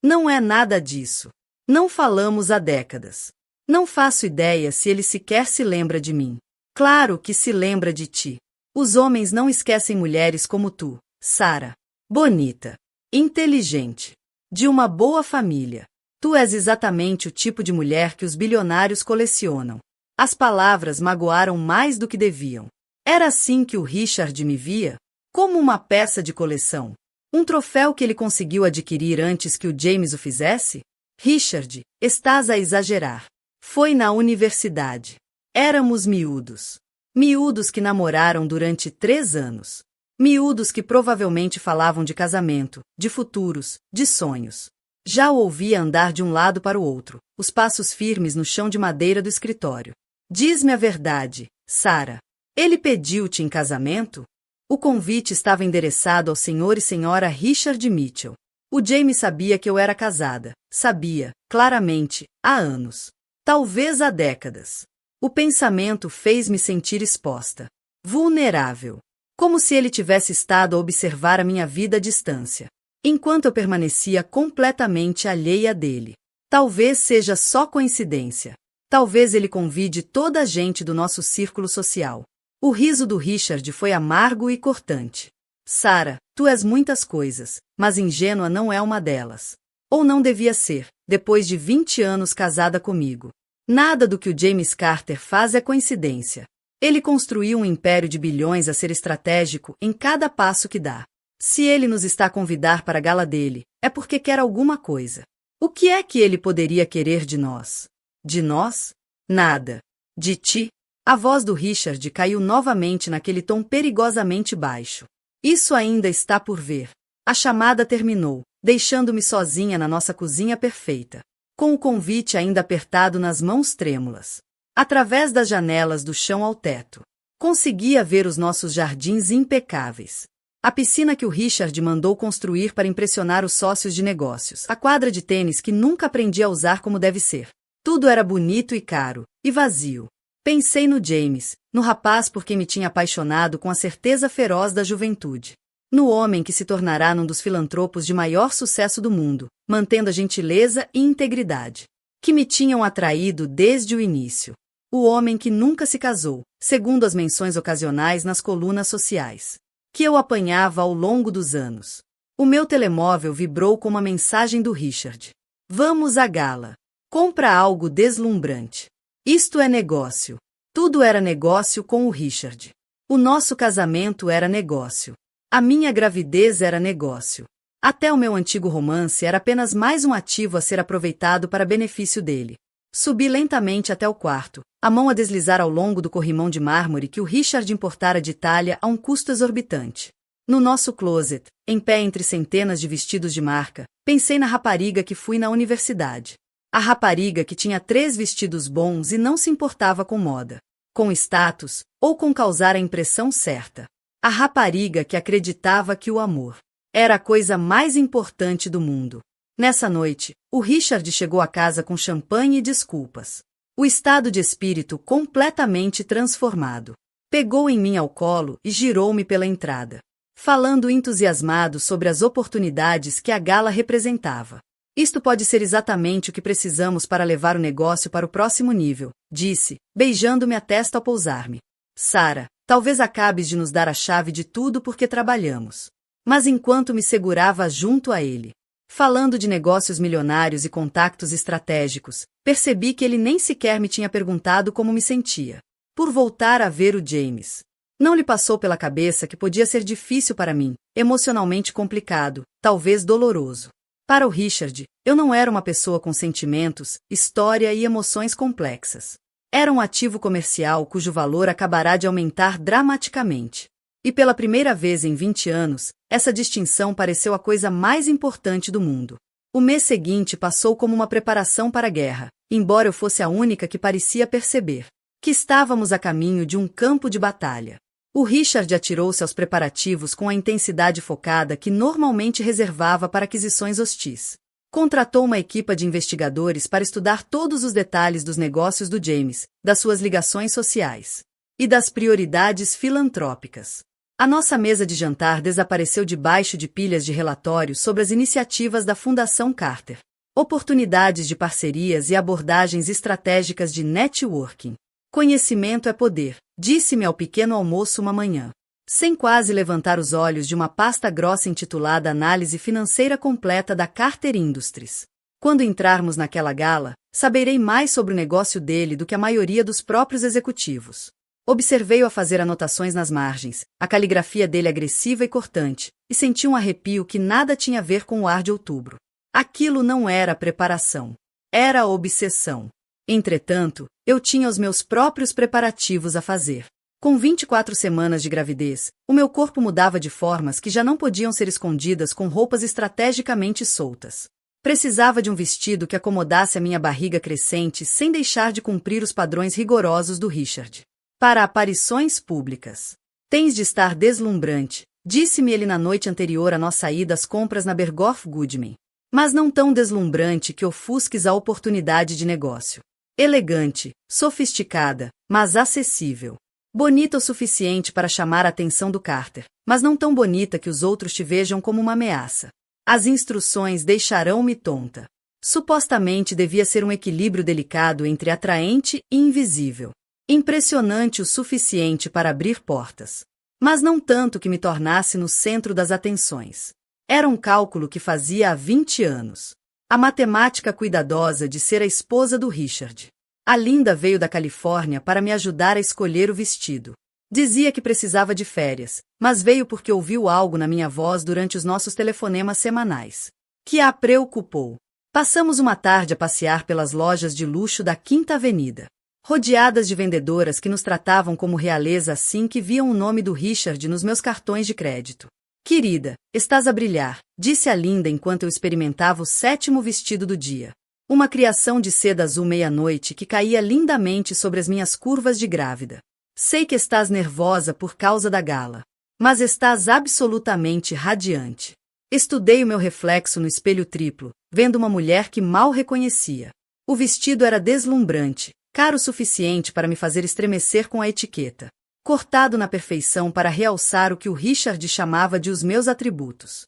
Não é nada disso. Não falamos há décadas. Não faço ideia se ele sequer se lembra de mim. Claro que se lembra de ti. Os homens não esquecem mulheres como tu, Sarah. Bonita. Inteligente. De uma boa família. Tu és exatamente o tipo de mulher que os bilionários colecionam. As palavras magoaram mais do que deviam. Era assim que o Richard me via? Como uma peça de coleção. Um troféu que ele conseguiu adquirir antes que o James o fizesse? Richard, estás a exagerar. Foi na universidade. Éramos miúdos. Miúdos que namoraram durante 3 anos. Miúdos que provavelmente falavam de casamento, de futuros, de sonhos. Já o ouvia andar de um lado para o outro, os passos firmes no chão de madeira do escritório. Diz-me a verdade, Sarah. Ele pediu-te em casamento? O convite estava endereçado ao Sr. e Sra. Richard Mitchell. O James sabia que eu era casada. Sabia, claramente, há anos. Talvez há décadas. O pensamento fez-me sentir exposta. Vulnerável. Como se ele tivesse estado a observar a minha vida à distância. Enquanto eu permanecia completamente alheia dele. Talvez seja só coincidência. Talvez ele convide toda a gente do nosso círculo social. O riso do Richard foi amargo e cortante. Sarah, tu és muitas coisas, mas ingênua não é uma delas. Ou não devia ser, depois de 20 anos casada comigo. Nada do que o James Carter faz é coincidência. Ele construiu um império de bilhões a ser estratégico em cada passo que dá. Se ele nos está a convidar para a gala dele, é porque quer alguma coisa. O que é que ele poderia querer de nós? De nós? Nada. De ti? A voz do Richard caiu novamente naquele tom perigosamente baixo. Isso ainda está por ver. A chamada terminou, deixando-me sozinha na nossa cozinha perfeita, com o convite ainda apertado nas mãos trêmulas. Através das janelas do chão ao teto, conseguia ver os nossos jardins impecáveis. A piscina que o Richard mandou construir para impressionar os sócios de negócios. A quadra de tênis que nunca aprendi a usar como deve ser. Tudo era bonito e caro, e vazio. Pensei no James, no rapaz por quem me tinha apaixonado com a certeza feroz da juventude. No homem que se tornará num dos filantropos de maior sucesso do mundo, mantendo a gentileza e integridade que me tinham atraído desde o início. O homem que nunca se casou, segundo as menções ocasionais nas colunas sociais, que eu apanhava ao longo dos anos. O meu telemóvel vibrou com uma mensagem do Richard. Vamos à gala. Compra algo deslumbrante. Isto é negócio. Tudo era negócio com o Richard. O nosso casamento era negócio. A minha gravidez era negócio. Até o meu antigo romance era apenas mais um ativo a ser aproveitado para benefício dele. Subi lentamente até o quarto, a mão a deslizar ao longo do corrimão de mármore que o Richard importara de Itália a um custo exorbitante. No nosso closet, em pé entre centenas de vestidos de marca, pensei na rapariga que fui na universidade. A rapariga que tinha 3 vestidos bons e não se importava com moda, com status, ou com causar a impressão certa. A rapariga que acreditava que o amor era a coisa mais importante do mundo. Nessa noite, o Richard chegou a casa com champanhe e desculpas. O estado de espírito completamente transformado. Pegou em mim ao colo e girou-me pela entrada, falando entusiasmado sobre as oportunidades que a gala representava. Isto pode ser exatamente o que precisamos para levar o negócio para o próximo nível, disse, beijando-me a testa ao pousar-me. Sarah, talvez acabes de nos dar a chave de tudo porque trabalhamos. Mas enquanto me segurava junto a ele, falando de negócios milionários e contactos estratégicos, percebi que ele nem sequer me tinha perguntado como me sentia. Por voltar a ver o James. Não lhe passou pela cabeça que podia ser difícil para mim, emocionalmente complicado, talvez doloroso. Para o Richard, eu não era uma pessoa com sentimentos, história e emoções complexas. Era um ativo comercial cujo valor acabará de aumentar dramaticamente. E pela primeira vez em 20 anos, essa distinção pareceu a coisa mais importante do mundo. O mês seguinte passou como uma preparação para a guerra, embora eu fosse a única que parecia perceber que estávamos a caminho de um campo de batalha. O Richard atirou-se aos preparativos com a intensidade focada que normalmente reservava para aquisições hostis. Contratou uma equipa de investigadores para estudar todos os detalhes dos negócios do James, das suas ligações sociais e das prioridades filantrópicas. A nossa mesa de jantar desapareceu debaixo de pilhas de relatórios sobre as iniciativas da Fundação Carter, oportunidades de parcerias e abordagens estratégicas de networking. Conhecimento é poder, disse-me ao pequeno almoço uma manhã, sem quase levantar os olhos de uma pasta grossa intitulada Análise Financeira Completa da Carter Industries. Quando entrarmos naquela gala, saberei mais sobre o negócio dele do que a maioria dos próprios executivos. Observei-o a fazer anotações nas margens, a caligrafia dele agressiva e cortante, e senti um arrepio que nada tinha a ver com o ar de outubro. Aquilo não era preparação. Era obsessão. Entretanto, eu tinha os meus próprios preparativos a fazer. Com 24 semanas de gravidez, o meu corpo mudava de formas que já não podiam ser escondidas com roupas estrategicamente soltas. Precisava de um vestido que acomodasse a minha barriga crescente sem deixar de cumprir os padrões rigorosos do Richard. Para aparições públicas. Tens de estar deslumbrante, disse-me ele na noite anterior à nossa ida às compras na Bergdorf Goodman. Mas não tão deslumbrante que ofusques a oportunidade de negócio. Elegante, sofisticada, mas acessível. Bonita o suficiente para chamar a atenção do Carter, mas não tão bonita que os outros te vejam como uma ameaça. As instruções deixarão-me tonta. Supostamente devia ser um equilíbrio delicado entre atraente e invisível. Impressionante o suficiente para abrir portas. Mas não tanto que me tornasse no centro das atenções. Era um cálculo que fazia há 20 anos. A matemática cuidadosa de ser a esposa do Richard. A Linda veio da Califórnia para me ajudar a escolher o vestido. Dizia que precisava de férias, mas veio porque ouviu algo na minha voz durante os nossos telefonemas semanais, que a preocupou. Passamos uma tarde a passear pelas lojas de luxo da Quinta Avenida, rodeadas de vendedoras que nos tratavam como realeza assim que viam o nome do Richard nos meus cartões de crédito. Querida, estás a brilhar, disse a Linda enquanto eu experimentava o 7º vestido do dia. Uma criação de seda azul meia-noite que caía lindamente sobre as minhas curvas de grávida. Sei que estás nervosa por causa da gala, mas estás absolutamente radiante. Estudei o meu reflexo no espelho triplo, vendo uma mulher que mal reconhecia. O vestido era deslumbrante, caro o suficiente para me fazer estremecer com a etiqueta. Cortado na perfeição para realçar o que o Richard chamava de os meus atributos.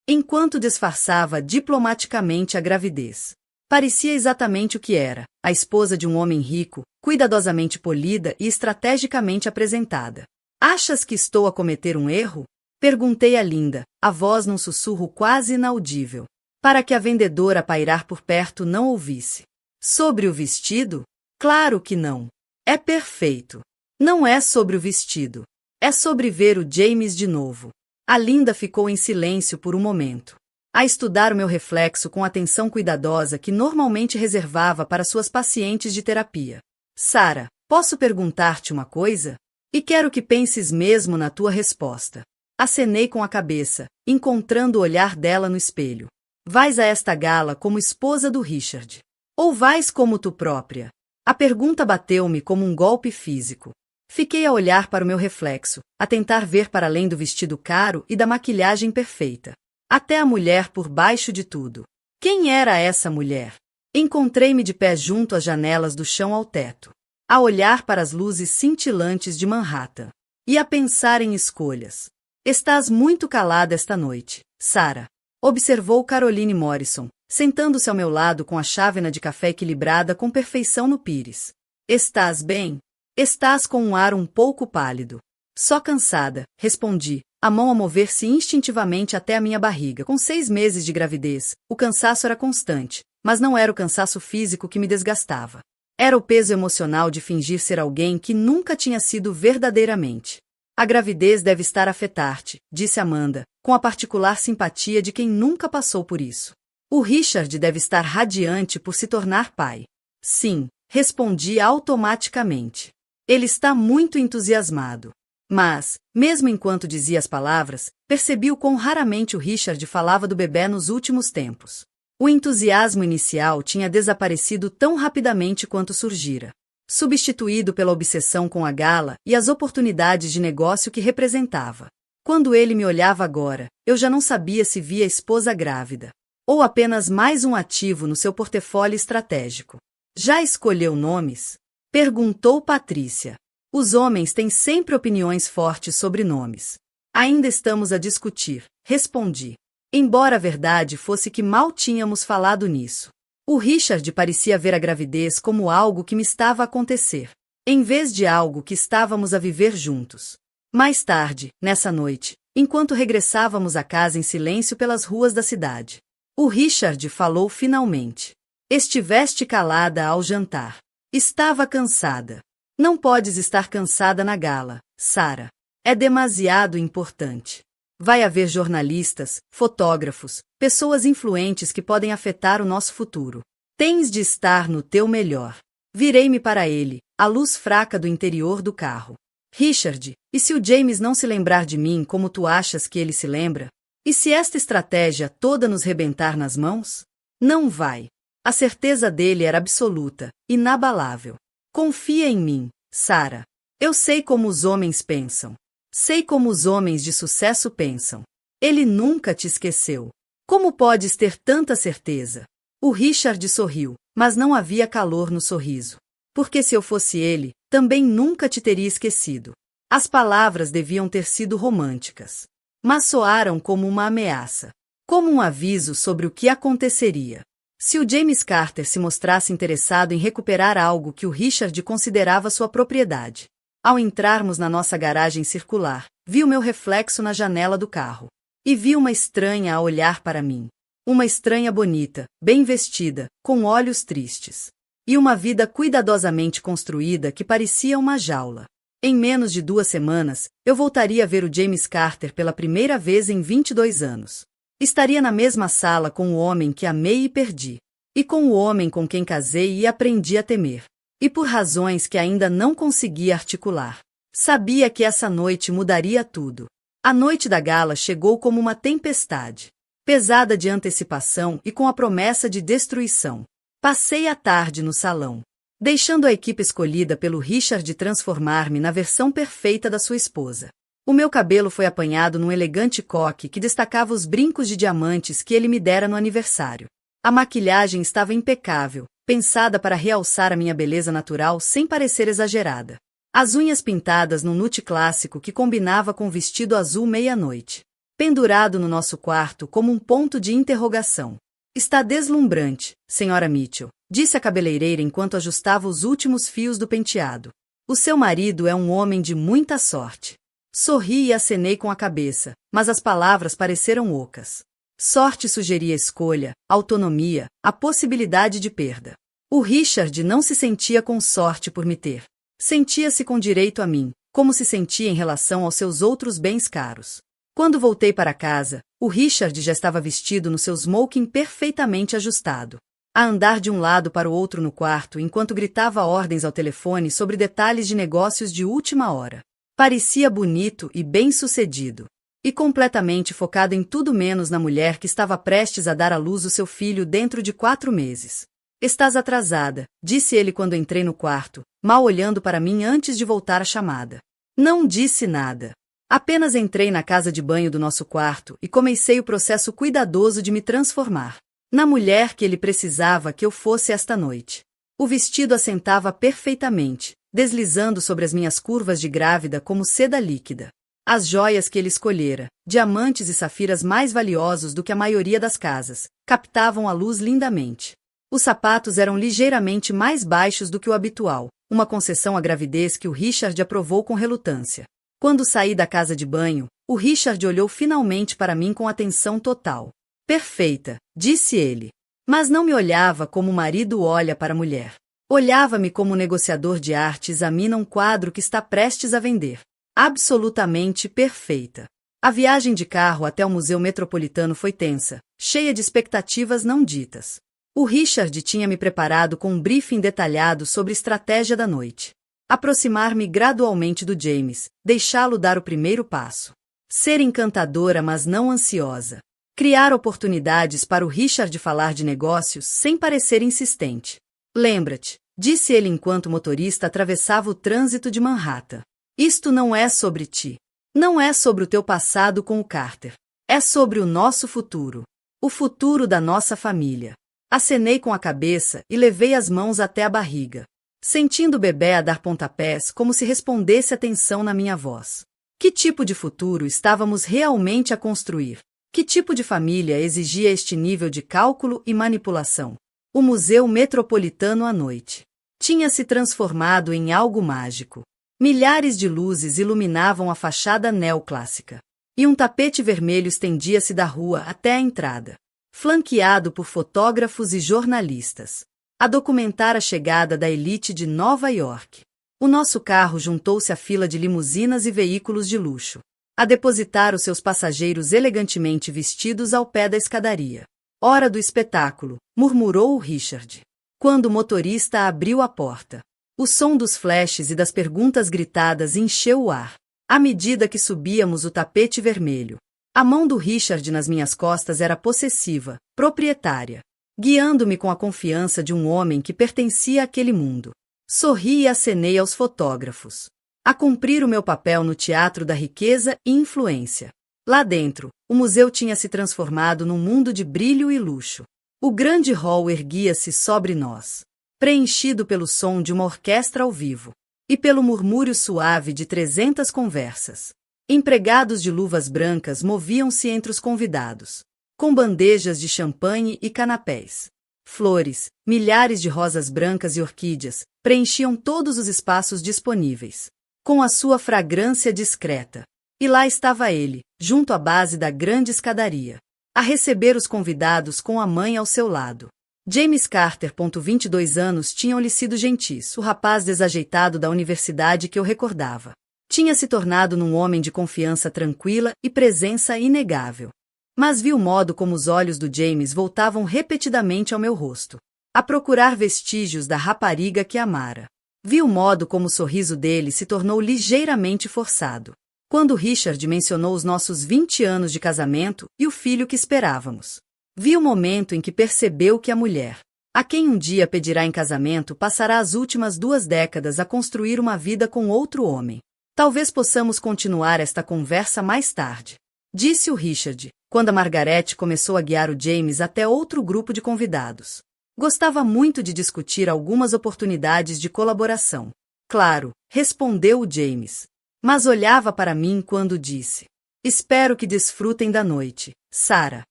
Enquanto disfarçava diplomaticamente a gravidez. Parecia exatamente o que era, a esposa de um homem rico, cuidadosamente polida e estrategicamente apresentada. Achas que estou a cometer um erro? Perguntei a Linda, a voz num sussurro quase inaudível, para que a vendedora a pairar por perto não ouvisse. Sobre o vestido? Claro que não. É perfeito. Não é sobre o vestido. É sobre ver o James de novo. A Linda ficou em silêncio por um momento, a estudar o meu reflexo com atenção cuidadosa que normalmente reservava para suas pacientes de terapia. Sarah, posso perguntar-te uma coisa? E quero que penses mesmo na tua resposta. Acenei com a cabeça, encontrando o olhar dela no espelho. Vais a esta gala como esposa do Richard? Ou vais como tu própria? A pergunta bateu-me como um golpe físico. Fiquei a olhar para o meu reflexo, a tentar ver para além do vestido caro e da maquilhagem perfeita. Até a mulher por baixo de tudo. Quem era essa mulher? Encontrei-me de pé junto às janelas do chão ao teto, a olhar para as luzes cintilantes de Manhattan, e a pensar em escolhas. Estás muito calada esta noite, Sarah, observou Caroline Morrison, sentando-se ao meu lado com a chávena de café equilibrada com perfeição no pires. Estás bem? Estás com um ar um pouco pálido. Só cansada, respondi, a mão a mover-se instintivamente até a minha barriga. Com 6 meses de gravidez, o cansaço era constante, mas não era o cansaço físico que me desgastava. Era o peso emocional de fingir ser alguém que nunca tinha sido verdadeiramente. A gravidez deve estar a afetar-te, disse Amanda, com a particular simpatia de quem nunca passou por isso. O Richard deve estar radiante por se tornar pai. Sim, respondi automaticamente. Ele está muito entusiasmado. Mas, mesmo enquanto dizia as palavras, percebi o quão raramente o Richard falava do bebê nos últimos tempos. O entusiasmo inicial tinha desaparecido tão rapidamente quanto surgira, substituído pela obsessão com a gala e as oportunidades de negócio que representava. Quando ele me olhava agora, eu já não sabia se via a esposa grávida, ou apenas mais um ativo no seu portfólio estratégico. Já escolheu nomes? Perguntou Patrícia. Os homens têm sempre opiniões fortes sobre nomes. Ainda estamos a discutir, respondi. Embora a verdade fosse que mal tínhamos falado nisso. O Richard parecia ver a gravidez como algo que me estava a acontecer, em vez de algo que estávamos a viver juntos. Mais tarde, nessa noite, enquanto regressávamos à casa em silêncio pelas ruas da cidade, o Richard falou finalmente. Estiveste calada ao jantar. Estava cansada. Não podes estar cansada na gala, Sarah. É demasiado importante. Vai haver jornalistas, fotógrafos, pessoas influentes que podem afetar o nosso futuro. Tens de estar no teu melhor. Virei-me para ele, a luz fraca do interior do carro. Richard, e se o James não se lembrar de mim como tu achas que ele se lembra? E se esta estratégia toda nos rebentar nas mãos? Não vai. A certeza dele era absoluta, inabalável. Confia em mim, Sarah. Eu sei como os homens pensam. Sei como os homens de sucesso pensam. Ele nunca te esqueceu. Como podes ter tanta certeza? O Richard sorriu, mas não havia calor no sorriso. Porque se eu fosse ele, também nunca te teria esquecido. As palavras deviam ter sido românticas, mas soaram como uma ameaça, como um aviso sobre o que aconteceria. Se o James Carter se mostrasse interessado em recuperar algo que o Richard considerava sua propriedade. Ao entrarmos na nossa garagem circular, vi o meu reflexo na janela do carro. E vi uma estranha a olhar para mim. Uma estranha bonita, bem vestida, com olhos tristes. E uma vida cuidadosamente construída que parecia uma jaula. Em menos de 2 semanas, eu voltaria a ver o James Carter pela primeira vez em 22 anos. Estaria na mesma sala com o homem que amei e perdi. E com o homem com quem casei e aprendi a temer. E por razões que ainda não conseguia articular. Sabia que essa noite mudaria tudo. A noite da gala chegou como uma tempestade. Pesada de antecipação e com a promessa de destruição. Passei a tarde no salão, deixando a equipe escolhida pelo Richard transformar-me na versão perfeita da sua esposa. O meu cabelo foi apanhado num elegante coque que destacava os brincos de diamantes que ele me dera no aniversário. A maquilhagem estava impecável, pensada para realçar a minha beleza natural sem parecer exagerada. As unhas pintadas num nude clássico que combinava com o vestido azul meia-noite. Pendurado no nosso quarto como um ponto de interrogação. Está deslumbrante, Sra. Mitchell, disse a cabeleireira enquanto ajustava os últimos fios do penteado. O seu marido é um homem de muita sorte. Sorri e acenei com a cabeça, mas as palavras pareceram ocas. Sorte sugeria escolha, autonomia, a possibilidade de perda. O Richard não se sentia com sorte por me ter. Sentia-se com direito a mim, como se sentia em relação aos seus outros bens caros. Quando voltei para casa, o Richard já estava vestido no seu smoking perfeitamente ajustado. A andar de um lado para o outro no quarto enquanto gritava ordens ao telefone sobre detalhes de negócios de última hora. Parecia bonito e bem-sucedido. E completamente focado em tudo menos na mulher que estava prestes a dar à luz o seu filho dentro de 4 meses. Estás atrasada, disse ele quando entrei no quarto, mal olhando para mim antes de voltar a chamada. Não disse nada. Apenas entrei na casa de banho do nosso quarto e comecei o processo cuidadoso de me transformar na mulher que ele precisava que eu fosse esta noite. O vestido assentava perfeitamente, deslizando sobre as minhas curvas de grávida como seda líquida. As joias que ele escolhera, diamantes e safiras mais valiosos do que a maioria das casas, captavam a luz lindamente. Os sapatos eram ligeiramente mais baixos do que o habitual, uma concessão à gravidez que o Richard aprovou com relutância. Quando saí da casa de banho, o Richard olhou finalmente para mim com atenção total. Perfeita, disse ele. Mas não me olhava como o marido olha para a mulher. Olhava-me como o negociador de arte examina um quadro que está prestes a vender. Absolutamente perfeita. A viagem de carro até o Museu Metropolitano foi tensa, cheia de expectativas não ditas. O Richard tinha me preparado com um briefing detalhado sobre a estratégia da noite. Aproximar-me gradualmente do James, deixá-lo dar o primeiro passo. Ser encantadora, mas não ansiosa. Criar oportunidades para o Richard falar de negócios sem parecer insistente. Lembra-te, disse ele enquanto o motorista atravessava o trânsito de Manhattan. Isto não é sobre ti. Não é sobre o teu passado com o Carter. É sobre o nosso futuro. O futuro da nossa família. Acenei com a cabeça e levei as mãos até a barriga, sentindo o bebê a dar pontapés como se respondesse a tensão na minha voz. Que tipo de futuro estávamos realmente a construir? Que tipo de família exigia este nível de cálculo e manipulação? O Museu Metropolitano à noite tinha se transformado em algo mágico. Milhares de luzes iluminavam a fachada neoclássica, e um tapete vermelho estendia-se da rua até a entrada, flanqueado por fotógrafos e jornalistas, a documentar a chegada da elite de Nova York. O nosso carro juntou-se à fila de limusinas e veículos de luxo, a depositar os seus passageiros elegantemente vestidos ao pé da escadaria. Hora do espetáculo, murmurou o Richard, quando o motorista abriu a porta. O som dos flashes e das perguntas gritadas encheu o ar, à medida que subíamos o tapete vermelho. A mão do Richard nas minhas costas era possessiva, proprietária, guiando-me com a confiança de um homem que pertencia àquele mundo. Sorri e acenei aos fotógrafos, a cumprir o meu papel no teatro da riqueza e influência. Lá dentro, o museu tinha se transformado num mundo de brilho e luxo. O grande hall erguia-se sobre nós, preenchido pelo som de uma orquestra ao vivo e pelo murmúrio suave de 300 conversas. Empregados de luvas brancas moviam-se entre os convidados, com bandejas de champanhe e canapés. Flores, milhares de rosas brancas e orquídeas, preenchiam todos os espaços disponíveis, com a sua fragrância discreta. E lá estava ele, junto à base da grande escadaria, a receber os convidados com a mãe ao seu lado. James Carter, 22 anos, tinham-lhe sido gentis, o rapaz desajeitado da universidade que eu recordava. Tinha se tornado num homem de confiança tranquila e presença inegável. Mas vi o modo como os olhos do James voltavam repetidamente ao meu rosto, a procurar vestígios da rapariga que amara. Vi o modo como o sorriso dele se tornou ligeiramente forçado, quando Richard mencionou os nossos 20 anos de casamento e o filho que esperávamos. Vi o momento em que percebeu que a mulher, a quem um dia pedirá em casamento, passará as últimas 2 décadas a construir uma vida com outro homem. Talvez possamos continuar esta conversa mais tarde, disse o Richard, quando a Margaret começou a guiar o James até outro grupo de convidados. Gostava muito de discutir algumas oportunidades de colaboração. Claro, respondeu o James, mas olhava para mim quando disse: espero que desfrutem da noite, Sarah.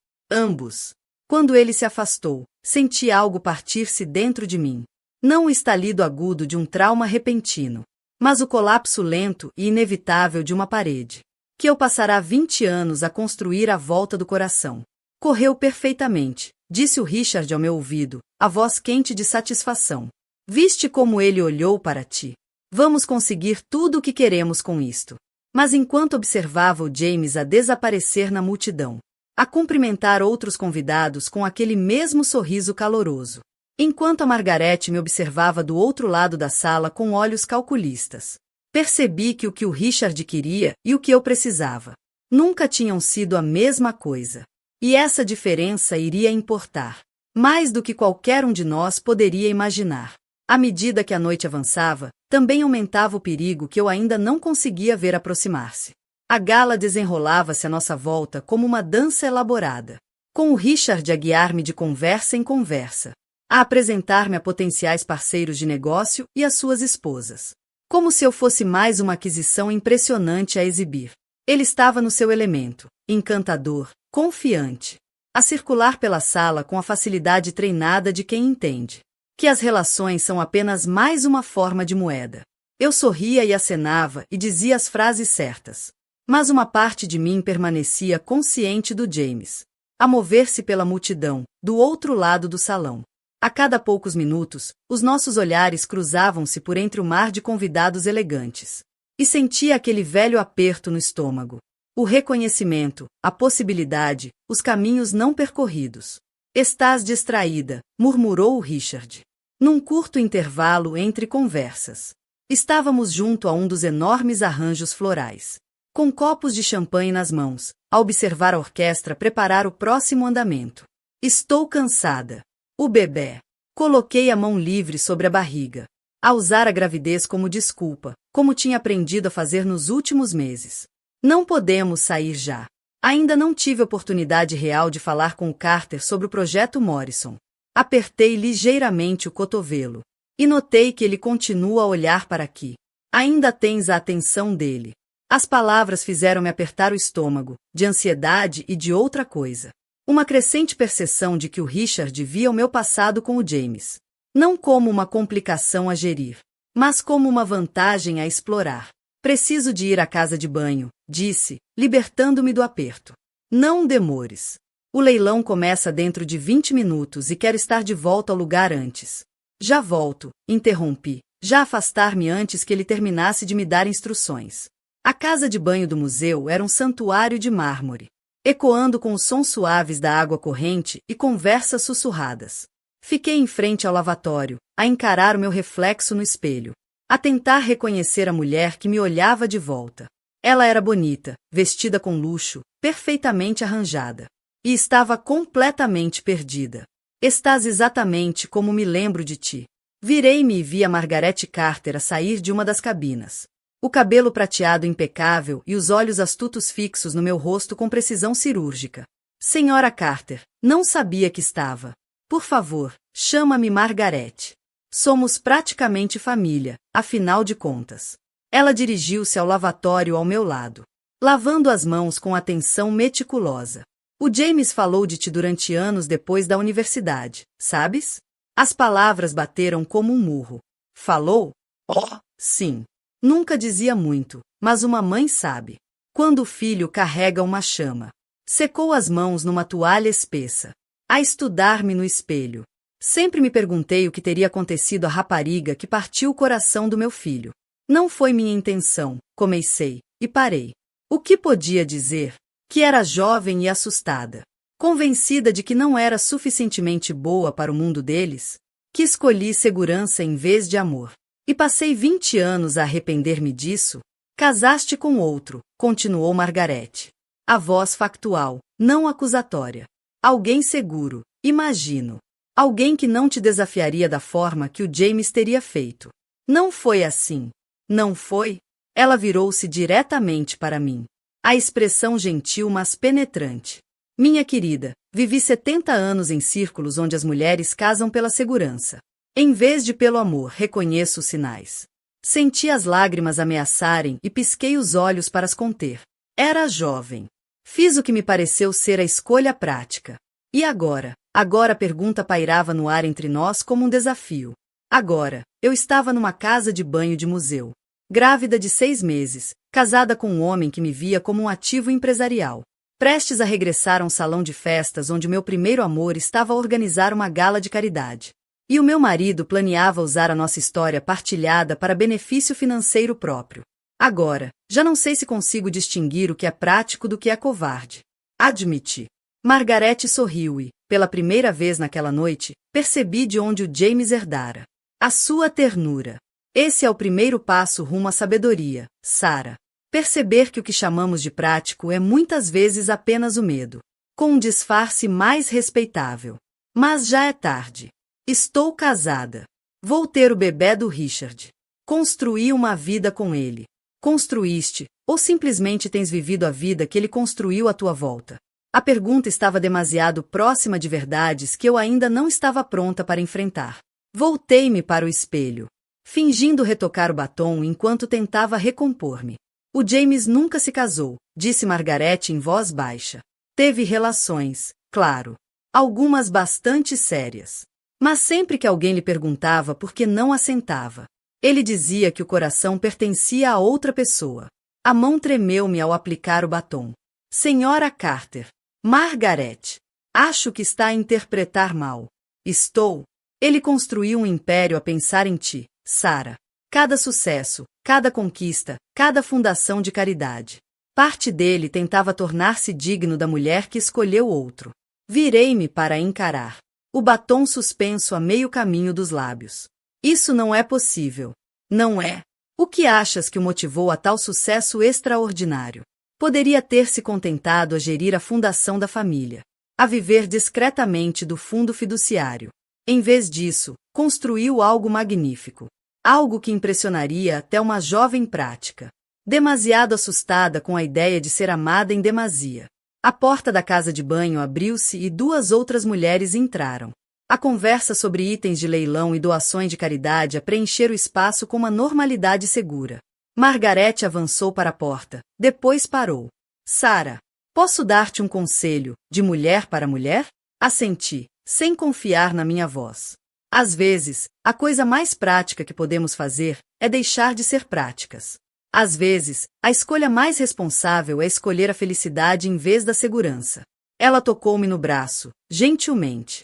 Ambos. Quando ele se afastou, senti algo partir-se dentro de mim. Não o estalido agudo de um trauma repentino, mas o colapso lento e inevitável de uma parede, que eu passará 20 anos a construir à volta do coração. Correu perfeitamente, disse o Richard ao meu ouvido, a voz quente de satisfação. Viste como ele olhou para ti? Vamos conseguir tudo o que queremos com isto. Mas enquanto observava o James a desaparecer na multidão, a cumprimentar outros convidados com aquele mesmo sorriso caloroso, enquanto a Margaret me observava do outro lado da sala com olhos calculistas, percebi que o Richard queria e o que eu precisava nunca tinham sido a mesma coisa. E essa diferença iria importar mais do que qualquer um de nós poderia imaginar. À medida que a noite avançava, também aumentava o perigo que eu ainda não conseguia ver aproximar-se. A gala desenrolava-se à nossa volta como uma dança elaborada, com o Richard a guiar-me de conversa em conversa, a apresentar-me a potenciais parceiros de negócio e as suas esposas, como se eu fosse mais uma aquisição impressionante a exibir. Ele estava no seu elemento, encantador, confiante, a circular pela sala com a facilidade treinada de quem entende que as relações são apenas mais uma forma de moeda. Eu sorria e acenava e dizia as frases certas, mas uma parte de mim permanecia consciente do James, a mover-se pela multidão, do outro lado do salão. A cada poucos minutos, os nossos olhares cruzavam-se por entre o mar de convidados elegantes, e sentia aquele velho aperto no estômago. O reconhecimento, a possibilidade, os caminhos não percorridos. Estás distraída, murmurou o Richard. Num curto intervalo entre conversas. Estávamos junto a um dos enormes arranjos florais. Com copos de champanhe nas mãos, a observar a orquestra preparar o próximo andamento. Estou cansada. O bebê. Coloquei a mão livre sobre a barriga. A usar a gravidez como desculpa, como tinha aprendido a fazer nos últimos meses. Não podemos sair já. Ainda não tive oportunidade real de falar com o Carter sobre o projeto Morrison. Apertei ligeiramente o cotovelo. E notei que ele continua a olhar para aqui. Ainda tens a atenção dele. As palavras fizeram-me apertar o estômago, de ansiedade e de outra coisa. Uma crescente percepção de que o Richard via o meu passado com o James. Não como uma complicação a gerir, mas como uma vantagem a explorar. Preciso de ir à casa de banho, disse, libertando-me do aperto. Não demores. O leilão começa dentro de 20 minutos e quero estar de volta ao lugar antes. Já volto, interrompi, já afastar-me antes que ele terminasse de me dar instruções. A casa de banho do museu era um santuário de mármore, ecoando com os sons suaves da água corrente e conversas sussurradas. Fiquei em frente ao lavatório, a encarar o meu reflexo no espelho, a tentar reconhecer a mulher que me olhava de volta. Ela era bonita, vestida com luxo, perfeitamente arranjada. E estava completamente perdida. Estás exatamente como me lembro de ti. Virei-me e vi a Margaret Carter a sair de uma das cabinas. O cabelo prateado impecável e os olhos astutos fixos no meu rosto com precisão cirúrgica. Senhora Carter, não sabia que estava. Por favor, chama-me Margaret. Somos praticamente família, afinal de contas. Ela dirigiu-se ao lavatório ao meu lado, lavando as mãos com atenção meticulosa. O James falou de ti durante anos depois da universidade, sabes? As palavras bateram como um murro. Falou? Oh, sim. Nunca dizia muito, mas uma mãe sabe. Quando o filho carrega uma chama. Secou as mãos numa toalha espessa. A estudar-me no espelho. Sempre me perguntei o que teria acontecido à rapariga que partiu o coração do meu filho. Não foi minha intenção, comecei, e parei. O que podia dizer? Que era jovem e assustada. Convencida de que não era suficientemente boa para o mundo deles, que escolhi segurança em vez de amor. E passei 20 anos a arrepender-me disso. Casaste com outro, continuou Margaret. A voz factual, não acusatória. Alguém seguro, imagino. Alguém que não te desafiaria da forma que o James teria feito. Não foi assim. Não foi? Ela virou-se diretamente para mim. A expressão gentil mas penetrante. Minha querida, vivi 70 anos em círculos onde as mulheres casam pela segurança. Em vez de pelo amor, reconheço os sinais. Senti as lágrimas ameaçarem e pisquei os olhos para as conter. Era jovem. Fiz o que me pareceu ser a escolha prática. E agora? Agora a pergunta pairava no ar entre nós como um desafio. Agora, eu estava numa casa de banho de museu. Grávida de 6 meses, casada com um homem que me via como um ativo empresarial. Prestes a regressar a um salão de festas onde o meu primeiro amor estava a organizar uma gala de caridade. E o meu marido planeava usar a nossa história partilhada para benefício financeiro próprio. Agora, já não sei se consigo distinguir o que é prático do que é covarde. Admiti. Margaret sorriu e, pela primeira vez naquela noite, percebi de onde o James herdara. A sua ternura. Esse é o primeiro passo rumo à sabedoria, Sarah. Perceber que o que chamamos de prático é muitas vezes apenas o medo, com um disfarce mais respeitável. Mas já é tarde. Estou casada. Vou ter o bebê do Richard. Construí uma vida com ele. Construíste, ou simplesmente tens vivido a vida que ele construiu à tua volta? A pergunta estava demasiado próxima de verdades que eu ainda não estava pronta para enfrentar. Voltei-me para o espelho, fingindo retocar o batom enquanto tentava recompor-me. O James nunca se casou, disse Margaret em voz baixa. Teve relações, claro. Algumas bastante sérias. Mas sempre que alguém lhe perguntava por que não assentava, ele dizia que o coração pertencia a outra pessoa. A mão tremeu-me ao aplicar o batom. Senhora Carter. Margaret. Acho que está a interpretar mal. Estou. Ele construiu um império a pensar em ti, Sarah. Cada sucesso, cada conquista, cada fundação de caridade. Parte dele tentava tornar-se digno da mulher que escolheu outro. Virei-me para encarar. O batom suspenso a meio caminho dos lábios. Isso não é possível. Não é. O que achas que o motivou a tal sucesso extraordinário? Poderia ter se contentado a gerir a fundação da família, a viver discretamente do fundo fiduciário. Em vez disso, construiu algo magnífico. Algo que impressionaria até uma jovem prática. Demasiado assustada com a ideia de ser amada em demasia. A porta da casa de banho abriu-se e 2 outras mulheres entraram. A conversa sobre itens de leilão e doações de caridade a preencher o espaço com uma normalidade segura. Margarete avançou para a porta, depois parou. Sara, posso dar-te um conselho, de mulher para mulher? Assenti, sem confiar na minha voz. Às vezes, a coisa mais prática que podemos fazer é deixar de ser práticas. Às vezes, a escolha mais responsável é escolher a felicidade em vez da segurança. Ela tocou-me no braço, gentilmente.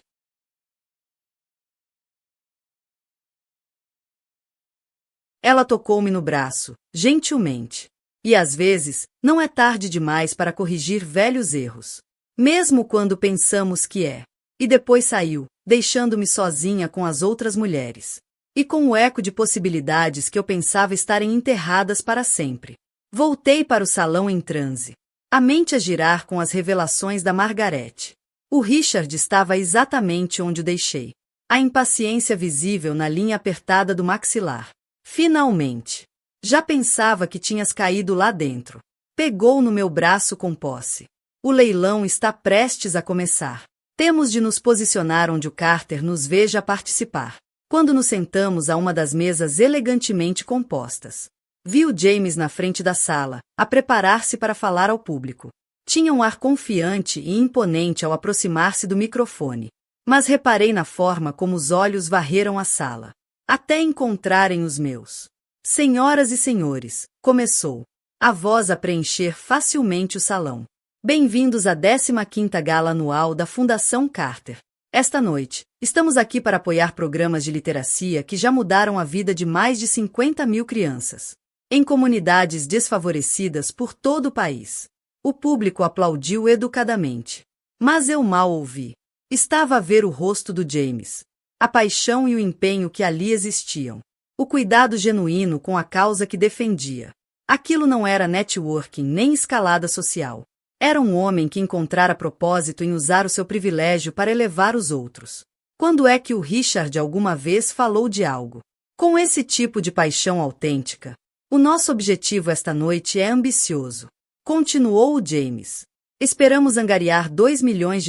Ela tocou-me no braço, gentilmente. E às vezes, não é tarde demais para corrigir velhos erros. Mesmo quando pensamos que é. E depois saiu, deixando-me sozinha com as outras mulheres. E com o eco de possibilidades que eu pensava estarem enterradas para sempre. Voltei para o salão em transe. A mente a girar com as revelações da Margarete. O Richard estava exatamente onde o deixei. A impaciência visível na linha apertada do maxilar. Finalmente. Já pensava que tinhas caído lá dentro. Pegou no meu braço com posse. O leilão está prestes a começar. Temos de nos posicionar onde o Carter nos veja participar. Quando nos sentamos a uma das mesas elegantemente compostas, viu James na frente da sala, a preparar-se para falar ao público. Tinha um ar confiante e imponente ao aproximar-se do microfone. Mas reparei na forma como os olhos varreram a sala, até encontrarem os meus. Senhoras e senhores, começou. A voz a preencher facilmente o salão. Bem-vindos à 15ª Gala Anual da Fundação Carter. Esta noite, estamos aqui para apoiar programas de literacia que já mudaram a vida de mais de 50.000 crianças, em comunidades desfavorecidas por todo o país. O público aplaudiu educadamente. Mas eu mal ouvi. Estava a ver o rosto do James. A paixão e o empenho que ali existiam. O cuidado genuíno com a causa que defendia. Aquilo não era networking nem escalada social. Era um homem que encontrara propósito em usar o seu privilégio para elevar os outros. Quando é que o Richard alguma vez falou de algo com esse tipo de paixão autêntica? O nosso objetivo esta noite é ambicioso. Continuou o James. Esperamos angariar $2 milhões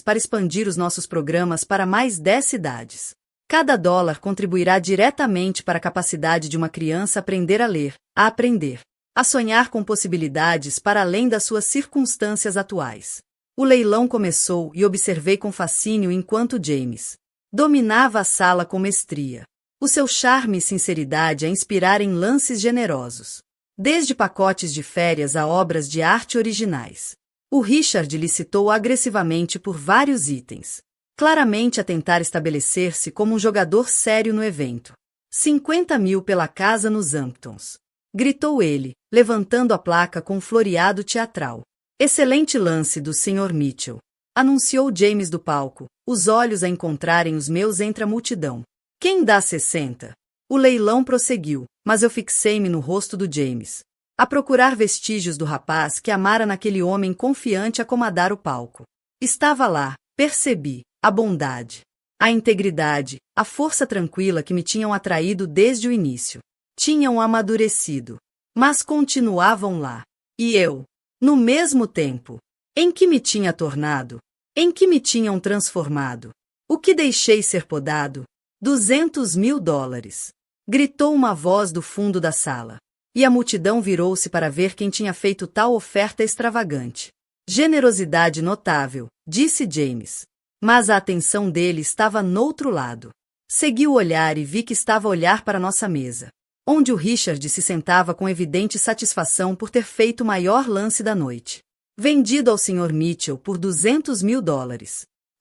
para expandir os nossos programas para mais 10 cidades. Cada dólar contribuirá diretamente para a capacidade de uma criança aprender a ler, a aprender, a sonhar com possibilidades para além das suas circunstâncias atuais. O leilão começou e observei com fascínio enquanto James dominava a sala com mestria. O seu charme e sinceridade a inspirar em lances generosos. Desde pacotes de férias a obras de arte originais. O Richard licitou agressivamente por vários itens. Claramente a tentar estabelecer-se como um jogador sério no evento. 50 mil pela casa nos Hamptons. Gritou ele, levantando a placa com um floreado teatral. Excelente lance do Sr. Mitchell. Anunciou James do palco, os olhos a encontrarem os meus entre a multidão. Quem dá 60? O leilão prosseguiu, mas eu fixei-me no rosto do James, a procurar vestígios do rapaz que amara naquele homem confiante acomodar o palco. Estava lá, percebi, a bondade, a integridade, a força tranquila que me tinham atraído desde o início. Tinham amadurecido, mas continuavam lá. E eu, no mesmo tempo, em que me tinha tornado? Em que me tinham transformado? O que deixei ser podado? $200 mil. Gritou uma voz do fundo da sala. E a multidão virou-se para ver quem tinha feito tal oferta extravagante. Generosidade notável, disse James. Mas a atenção dele estava noutro lado. Segui o olhar e vi que estava a olhar para nossa mesa, onde o Richard se sentava com evidente satisfação por ter feito o maior lance da noite. Vendido ao Sr. Mitchell por $200 mil.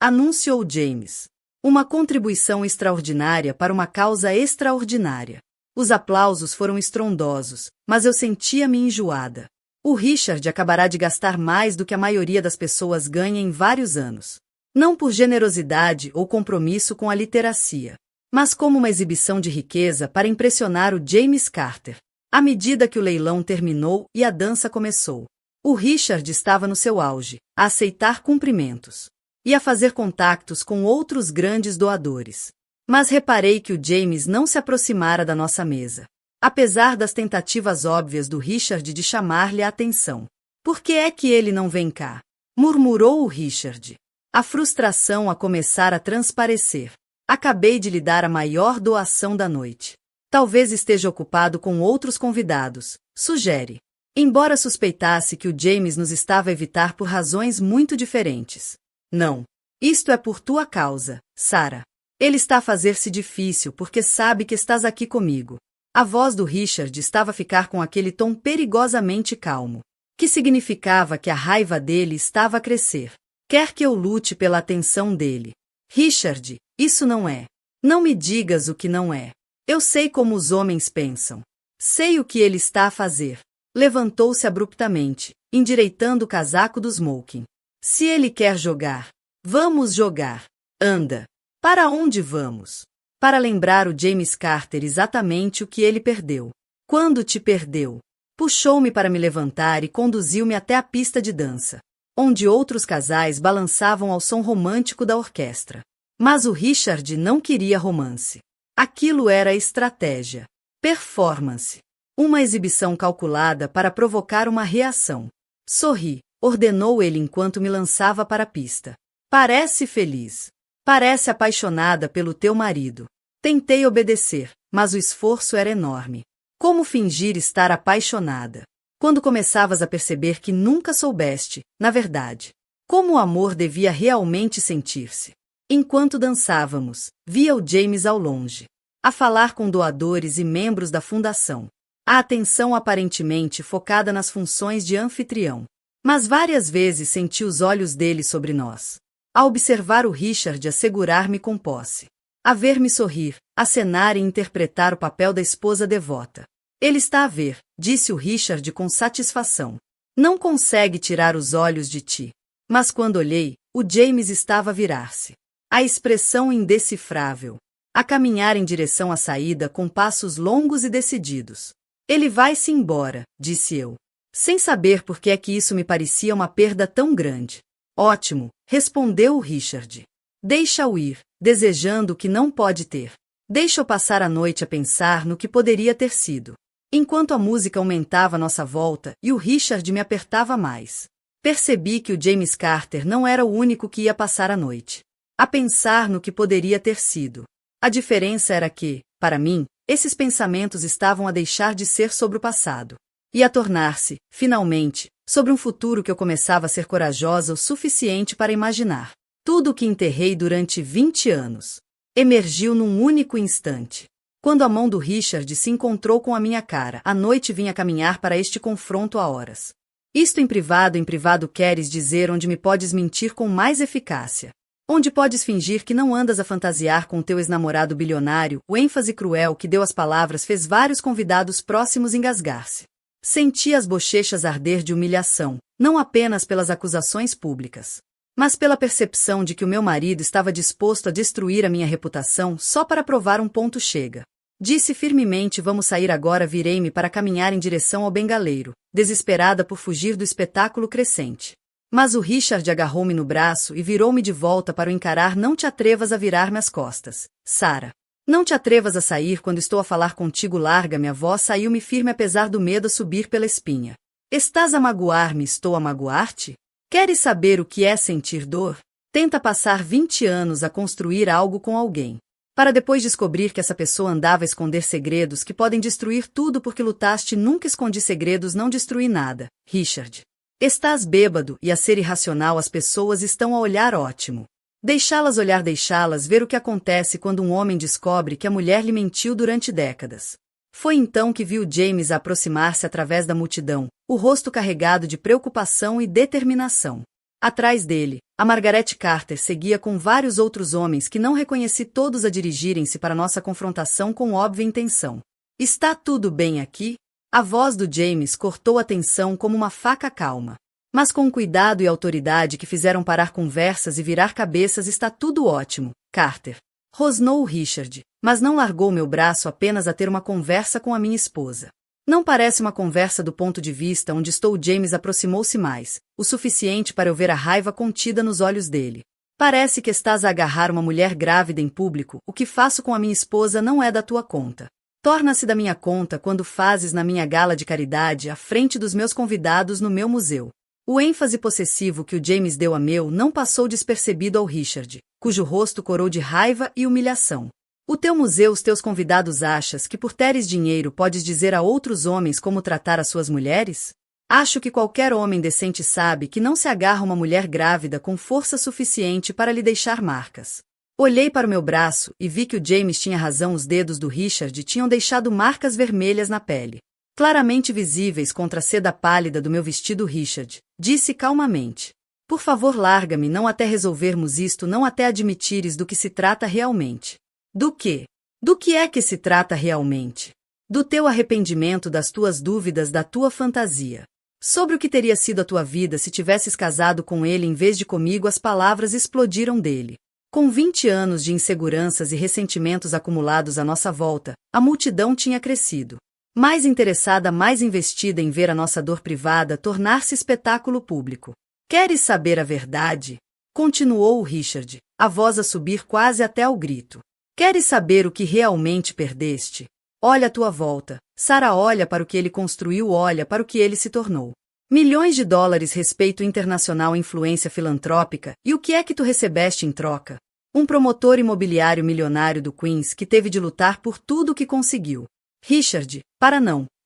Anunciou James. Uma contribuição extraordinária para uma causa extraordinária. Os aplausos foram estrondosos, mas eu sentia-me enjoada. O Richard acabará de gastar mais do que a maioria das pessoas ganha em vários anos. Não por generosidade ou compromisso com a literacia, mas como uma exibição de riqueza para impressionar o James Carter. À medida que o leilão terminou e a dança começou, o Richard estava no seu auge, a aceitar cumprimentos e a fazer contactos com outros grandes doadores. Mas reparei que o James não se aproximara da nossa mesa, apesar das tentativas óbvias do Richard de chamar-lhe a atenção. Por que é que ele não vem cá? Murmurou o Richard. A frustração a começar a transparecer. Acabei de lhe dar a maior doação da noite. Talvez esteja ocupado com outros convidados, sugere. Embora suspeitasse que o James nos estava a evitar por razões muito diferentes. Não. Isto é por tua causa, Sarah. Ele está a fazer-se difícil porque sabe que estás aqui comigo. A voz do Richard estava a ficar com aquele tom perigosamente calmo, que significava que a raiva dele estava a crescer. Quer que eu lute pela atenção dele. Richard, isso não é. Não me digas o que não é. Eu sei como os homens pensam. Sei o que ele está a fazer. Levantou-se abruptamente, endireitando o casaco do smoking. Se ele quer jogar, vamos jogar. Anda. Para onde vamos? Para lembrar o James Carter exatamente o que ele perdeu. Quando te perdeu? Puxou-me para me levantar e conduziu-me até a pista de dança, onde outros casais balançavam ao som romântico da orquestra. Mas o Richard não queria romance. Aquilo era estratégia. Performance. Uma exibição calculada para provocar uma reação. Sorri, ordenou ele enquanto me lançava para a pista. Parece feliz. Parece apaixonada pelo teu marido. Tentei obedecer, mas o esforço era enorme. Como fingir estar apaixonada? Quando começavas a perceber que nunca soubeste, na verdade, como o amor devia realmente sentir-se. Enquanto dançávamos, via o James ao longe, a falar com doadores e membros da fundação. A atenção aparentemente focada nas funções de anfitrião. Mas várias vezes senti os olhos dele sobre nós. A observar o Richard assegurar-me com posse. A ver-me sorrir, acenar e interpretar o papel da esposa devota. Ele está a ver, disse o Richard com satisfação. Não consegue tirar os olhos de ti. Mas quando olhei, o James estava a virar-se. A expressão indecifrável. A caminhar em direção à saída com passos longos e decididos. Ele vai-se embora, disse eu. Sem saber por que é que isso me parecia uma perda tão grande. Ótimo, respondeu o Richard. Deixa-o ir, desejando o que não pode ter. Deixa-o passar a noite a pensar no que poderia ter sido. Enquanto a música aumentava à nossa volta e o Richard me apertava mais, percebi que o James Carter não era o único que ia passar a noite a pensar no que poderia ter sido. A diferença era que, para mim, esses pensamentos estavam a deixar de ser sobre o passado e a tornar-se, finalmente, sobre um futuro que eu começava a ser corajosa o suficiente para imaginar. Tudo o que enterrei durante 20 anos emergiu num único instante. Quando a mão do Richard se encontrou com a minha cara, a noite vinha caminhar para este confronto há horas. Isto em privado queres dizer onde me podes mentir com mais eficácia. Onde podes fingir que não andas a fantasiar com teu ex-namorado bilionário, o ênfase cruel que deu às palavras fez vários convidados próximos engasgar-se. Senti as bochechas arder de humilhação, não apenas pelas acusações públicas, mas pela percepção de que o meu marido estava disposto a destruir a minha reputação só para provar um ponto chega. Disse firmemente: vamos sair agora. Virei-me para caminhar em direção ao bengaleiro, desesperada por fugir do espetáculo crescente. Mas o Richard agarrou-me no braço e virou-me de volta para o encarar. Não te atrevas a virar-me as costas, Sarah. Não te atrevas a sair quando estou a falar contigo. Larga-me. A voz saiu-me firme apesar do medo a subir pela espinha. Estás a magoar-me? Estou a magoar-te? Queres saber o que é sentir dor? Tenta passar 20 anos a construir algo com alguém, para depois descobrir que essa pessoa andava a esconder segredos que podem destruir tudo porque lutaste. Nunca escondi segredos, não destruí nada, Richard. Estás bêbado e a ser irracional. As pessoas estão a olhar. Ótimo. Deixá-las olhar, deixá-las ver o que acontece quando um homem descobre que a mulher lhe mentiu durante décadas. Foi então que viu James aproximar-se através da multidão, o rosto carregado de preocupação e determinação. Atrás dele, a Margaret Carter seguia com vários outros homens que não reconheci, todos a dirigirem-se para nossa confrontação com óbvia intenção. Está tudo bem aqui? A voz do James cortou a tensão como uma faca calma. Mas com o cuidado e autoridade que fizeram parar conversas e virar cabeças está tudo ótimo, Carter. Rosnou o Richard, mas não largou meu braço apenas a ter uma conversa com a minha esposa. Não parece uma conversa do ponto de vista onde estou. James aproximou-se mais, o suficiente para eu ver a raiva contida nos olhos dele. Parece que estás a agarrar uma mulher grávida em público. O que faço com a minha esposa não é da tua conta. Torna-se da minha conta quando fazes na minha gala de caridade à frente dos meus convidados no meu museu. O ênfase possessivo que o James deu a meu não passou despercebido ao Richard, cujo rosto corou de raiva e humilhação. O teu museu, os teus convidados, achas que por teres dinheiro podes dizer a outros homens como tratar as suas mulheres? Acho que qualquer homem decente sabe que não se agarra uma mulher grávida com força suficiente para lhe deixar marcas. Olhei para o meu braço e vi que o James tinha razão. Os dedos do Richard tinham deixado marcas vermelhas na pele, claramente visíveis contra a seda pálida do meu vestido. Richard, disse calmamente. Por favor, larga-me, não até resolvermos isto, não até admitires do que se trata realmente. Do quê? Do que é que se trata realmente? Do teu arrependimento, das tuas dúvidas, da tua fantasia. Sobre o que teria sido a tua vida se tivesses casado com ele em vez de comigo. As palavras explodiram dele. Com 20 anos de inseguranças e ressentimentos acumulados à nossa volta, a multidão tinha crescido. Mais interessada, mais investida em ver a nossa dor privada tornar-se espetáculo público. Queres saber a verdade? Continuou o Richard, a voz a subir quase até ao grito. Queres saber o que realmente perdeste? Olha à tua volta. Sarah, olha para o que ele construiu, olha para o que ele se tornou. Milhões de dólares, respeito internacional, influência filantrópica, e o que é que tu recebeste em troca? Um promotor imobiliário milionário do Queens que teve de lutar por tudo o que conseguiu. Richard,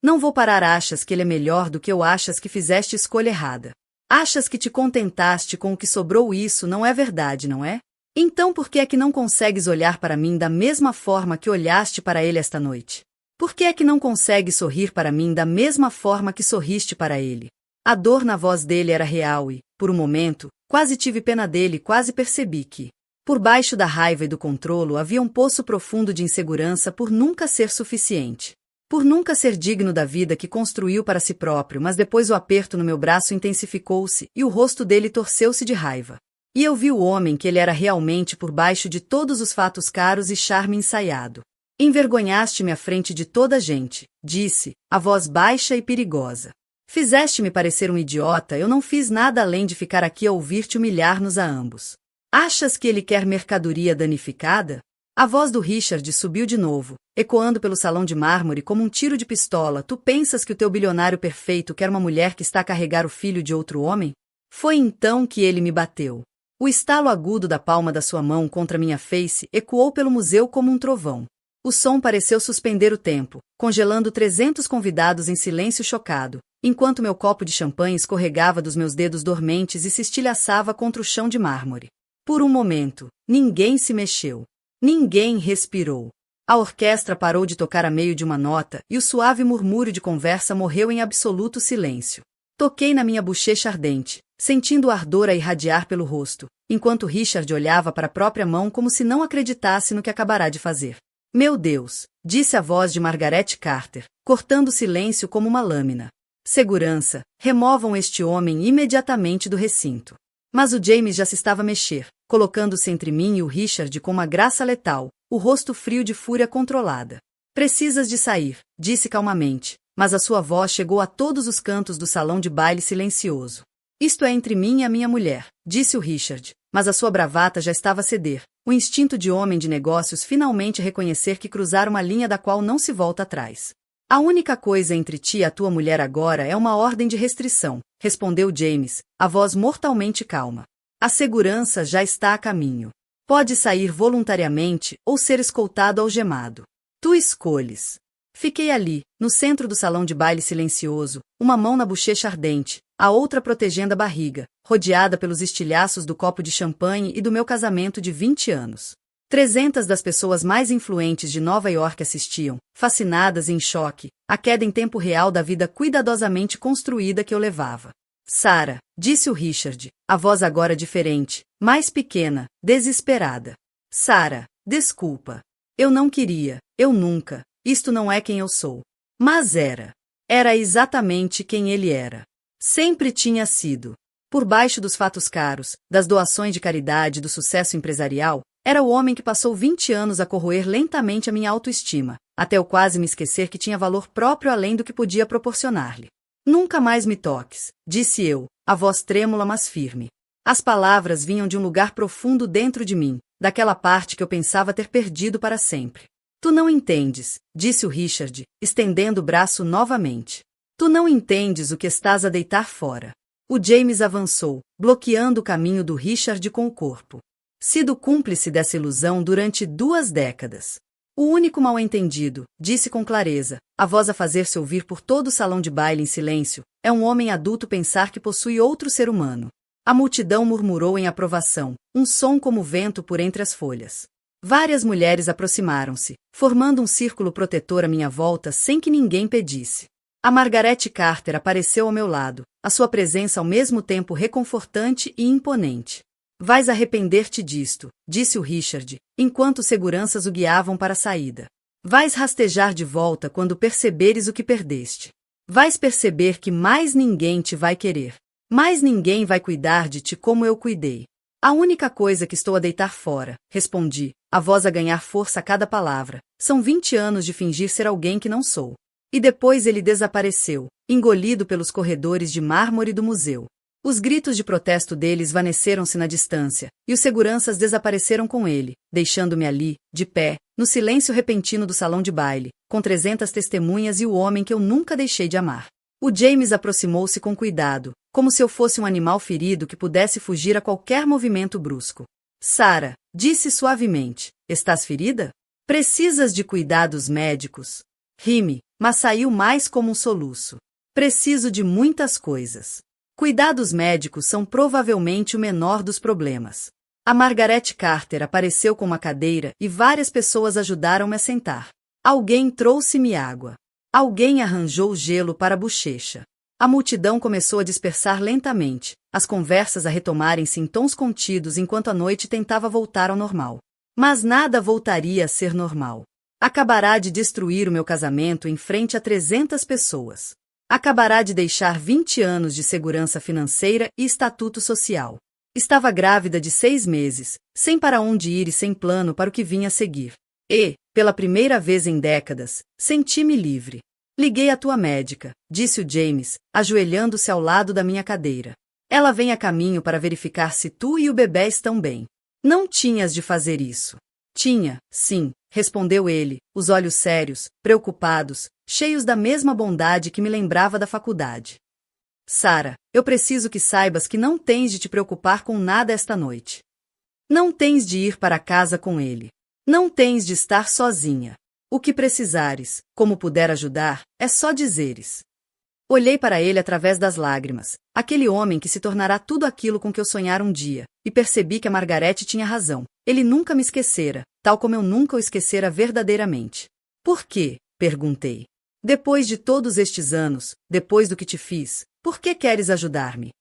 não vou parar. Achas que ele é melhor do que eu? Achas que fizeste escolha errada? Achas que te contentaste com o que sobrou? Isso não é verdade, não é? Então por que é que não consegues olhar para mim da mesma forma que olhaste para ele esta noite? Por que é que não consegues sorrir para mim da mesma forma que sorriste para ele? A dor na voz dele era real e, por um momento, quase tive pena dele, quase percebi que, por baixo da raiva e do controlo, havia um poço profundo de insegurança por nunca ser suficiente. Por nunca ser digno da vida que construiu para si próprio. Mas depois o aperto no meu braço intensificou-se e o rosto dele torceu-se de raiva. E eu vi o homem que ele era realmente por baixo de todos os fatos caros e charme ensaiado. Envergonhaste-me à frente de toda a gente, disse, a voz baixa e perigosa. Fizeste-me parecer um idiota. Eu não fiz nada além de ficar aqui a ouvir-te humilhar-nos a ambos. Achas que ele quer mercadoria danificada? A voz do Richard subiu de novo, ecoando pelo salão de mármore como um tiro de pistola. Tu pensas que o teu bilionário perfeito quer uma mulher que está a carregar o filho de outro homem? Foi então que ele me bateu. O estalo agudo da palma da sua mão contra minha face ecoou pelo museu como um trovão. O som pareceu suspender o tempo, congelando 300 convidados em silêncio chocado, enquanto meu copo de champanhe escorregava dos meus dedos dormentes e se estilhaçava contra o chão de mármore. Por um momento, ninguém se mexeu. Ninguém respirou. A orquestra parou de tocar a meio de uma nota e o suave murmúrio de conversa morreu em absoluto silêncio. Toquei na minha bochecha ardente, sentindo o ardor a irradiar pelo rosto, enquanto Richard olhava para a própria mão como se não acreditasse no que acabará de fazer. Meu Deus, disse a voz de Margaret Carter, cortando o silêncio como uma lâmina. Segurança, removam este homem imediatamente do recinto. Mas o James já se estava a mexer, colocando-se entre mim e o Richard com uma graça letal, o rosto frio de fúria controlada. Precisas de sair, disse calmamente, mas a sua voz chegou a todos os cantos do salão de baile silencioso. Isto é entre mim e a minha mulher, disse o Richard, mas a sua bravata já estava a ceder, o instinto de homem de negócios finalmente reconhecer que cruzar uma linha da qual não se volta atrás. A única coisa entre ti e a tua mulher agora é uma ordem de restrição, respondeu James, a voz mortalmente calma. A segurança já está a caminho. Pode sair voluntariamente ou ser escoltado algemado. Tu escolhes. Fiquei ali, no centro do salão de baile silencioso, uma mão na bochecha ardente, a outra protegendo a barriga, rodeada pelos estilhaços do copo de champanhe e do meu casamento de 20 anos. 300 das pessoas mais influentes de Nova York assistiam, fascinadas e em choque, à queda em tempo real da vida cuidadosamente construída que eu levava. Sarah, disse o Richard, a voz agora diferente, mais pequena, desesperada. Sarah, desculpa. Eu não queria, eu nunca, isto não é quem eu sou. Mas era. Era exatamente quem ele era. Sempre tinha sido. Por baixo dos fatos caros, das doações de caridade e do sucesso empresarial, era o homem que passou 20 anos a corroer lentamente a minha autoestima, até eu quase me esquecer que tinha valor próprio além do que podia proporcionar-lhe. Nunca mais me toques, disse eu, a voz trêmula mas firme. As palavras vinham de um lugar profundo dentro de mim, daquela parte que eu pensava ter perdido para sempre. Tu não entendes, disse o Richard, estendendo o braço novamente. Tu não entendes o que estás a deitar fora. O James avançou, bloqueando o caminho do Richard com o corpo. Sido cúmplice dessa ilusão durante 2 décadas. O único mal-entendido, disse com clareza, a voz a fazer-se ouvir por todo o salão de baile em silêncio, é um homem adulto pensar que possui outro ser humano. A multidão murmurou em aprovação, um som como vento por entre as folhas. Várias mulheres aproximaram-se, formando um círculo protetor à minha volta sem que ninguém pedisse. A Margaret Carter apareceu ao meu lado, a sua presença ao mesmo tempo reconfortante e imponente. Vais arrepender-te disto, disse o Richard, enquanto seguranças o guiavam para a saída. Vais rastejar de volta quando perceberes o que perdeste. Vais perceber que mais ninguém te vai querer. Mais ninguém vai cuidar de ti como eu cuidei. A única coisa que estou a deitar fora, respondi, a voz a ganhar força a cada palavra, são 20 anos de fingir ser alguém que não sou. E depois ele desapareceu, engolido pelos corredores de mármore do museu. Os gritos de protesto dele esvaneceram-se na distância, e os seguranças desapareceram com ele, deixando-me ali, de pé, no silêncio repentino do salão de baile, com 300 testemunhas e o homem que eu nunca deixei de amar. O James aproximou-se com cuidado, como se eu fosse um animal ferido que pudesse fugir a qualquer movimento brusco. Sarah, disse suavemente, estás ferida? Precisas de cuidados médicos? Ri-me, mas saiu mais como um soluço. Preciso de muitas coisas. Cuidados médicos são provavelmente o menor dos problemas. A Margaret Carter apareceu com uma cadeira e várias pessoas ajudaram-me a sentar. Alguém trouxe-me água. Alguém arranjou gelo para a bochecha. A multidão começou a dispersar lentamente, as conversas a retomarem-se em tons contidos enquanto a noite tentava voltar ao normal. Mas nada voltaria a ser normal. Acabará de destruir o meu casamento em frente a 300 pessoas. Acabará de deixar 20 anos de segurança financeira e estatuto social. Estava grávida de 6 meses, sem para onde ir e sem plano para o que vinha a seguir. E, pela primeira vez em décadas, senti-me livre. Liguei à tua médica, disse o James, ajoelhando-se ao lado da minha cadeira. Ela vem a caminho para verificar se tu e o bebê estão bem. Não tinhas de fazer isso. Tinha, sim, respondeu ele, os olhos sérios, preocupados, cheios da mesma bondade que me lembrava da faculdade. Sarah, eu preciso que saibas que não tens de te preocupar com nada esta noite. Não tens de ir para casa com ele. Não tens de estar sozinha. O que precisares, como puder ajudar, é só dizeres. Olhei para ele através das lágrimas, aquele homem que se tornará tudo aquilo com que eu sonhara um dia, e percebi que a Margaret tinha razão. Ele nunca me esquecera, tal como eu nunca o esquecera verdadeiramente. Por quê? Perguntei. Depois de todos estes anos, depois do que te fiz, por que queres ajudar-me?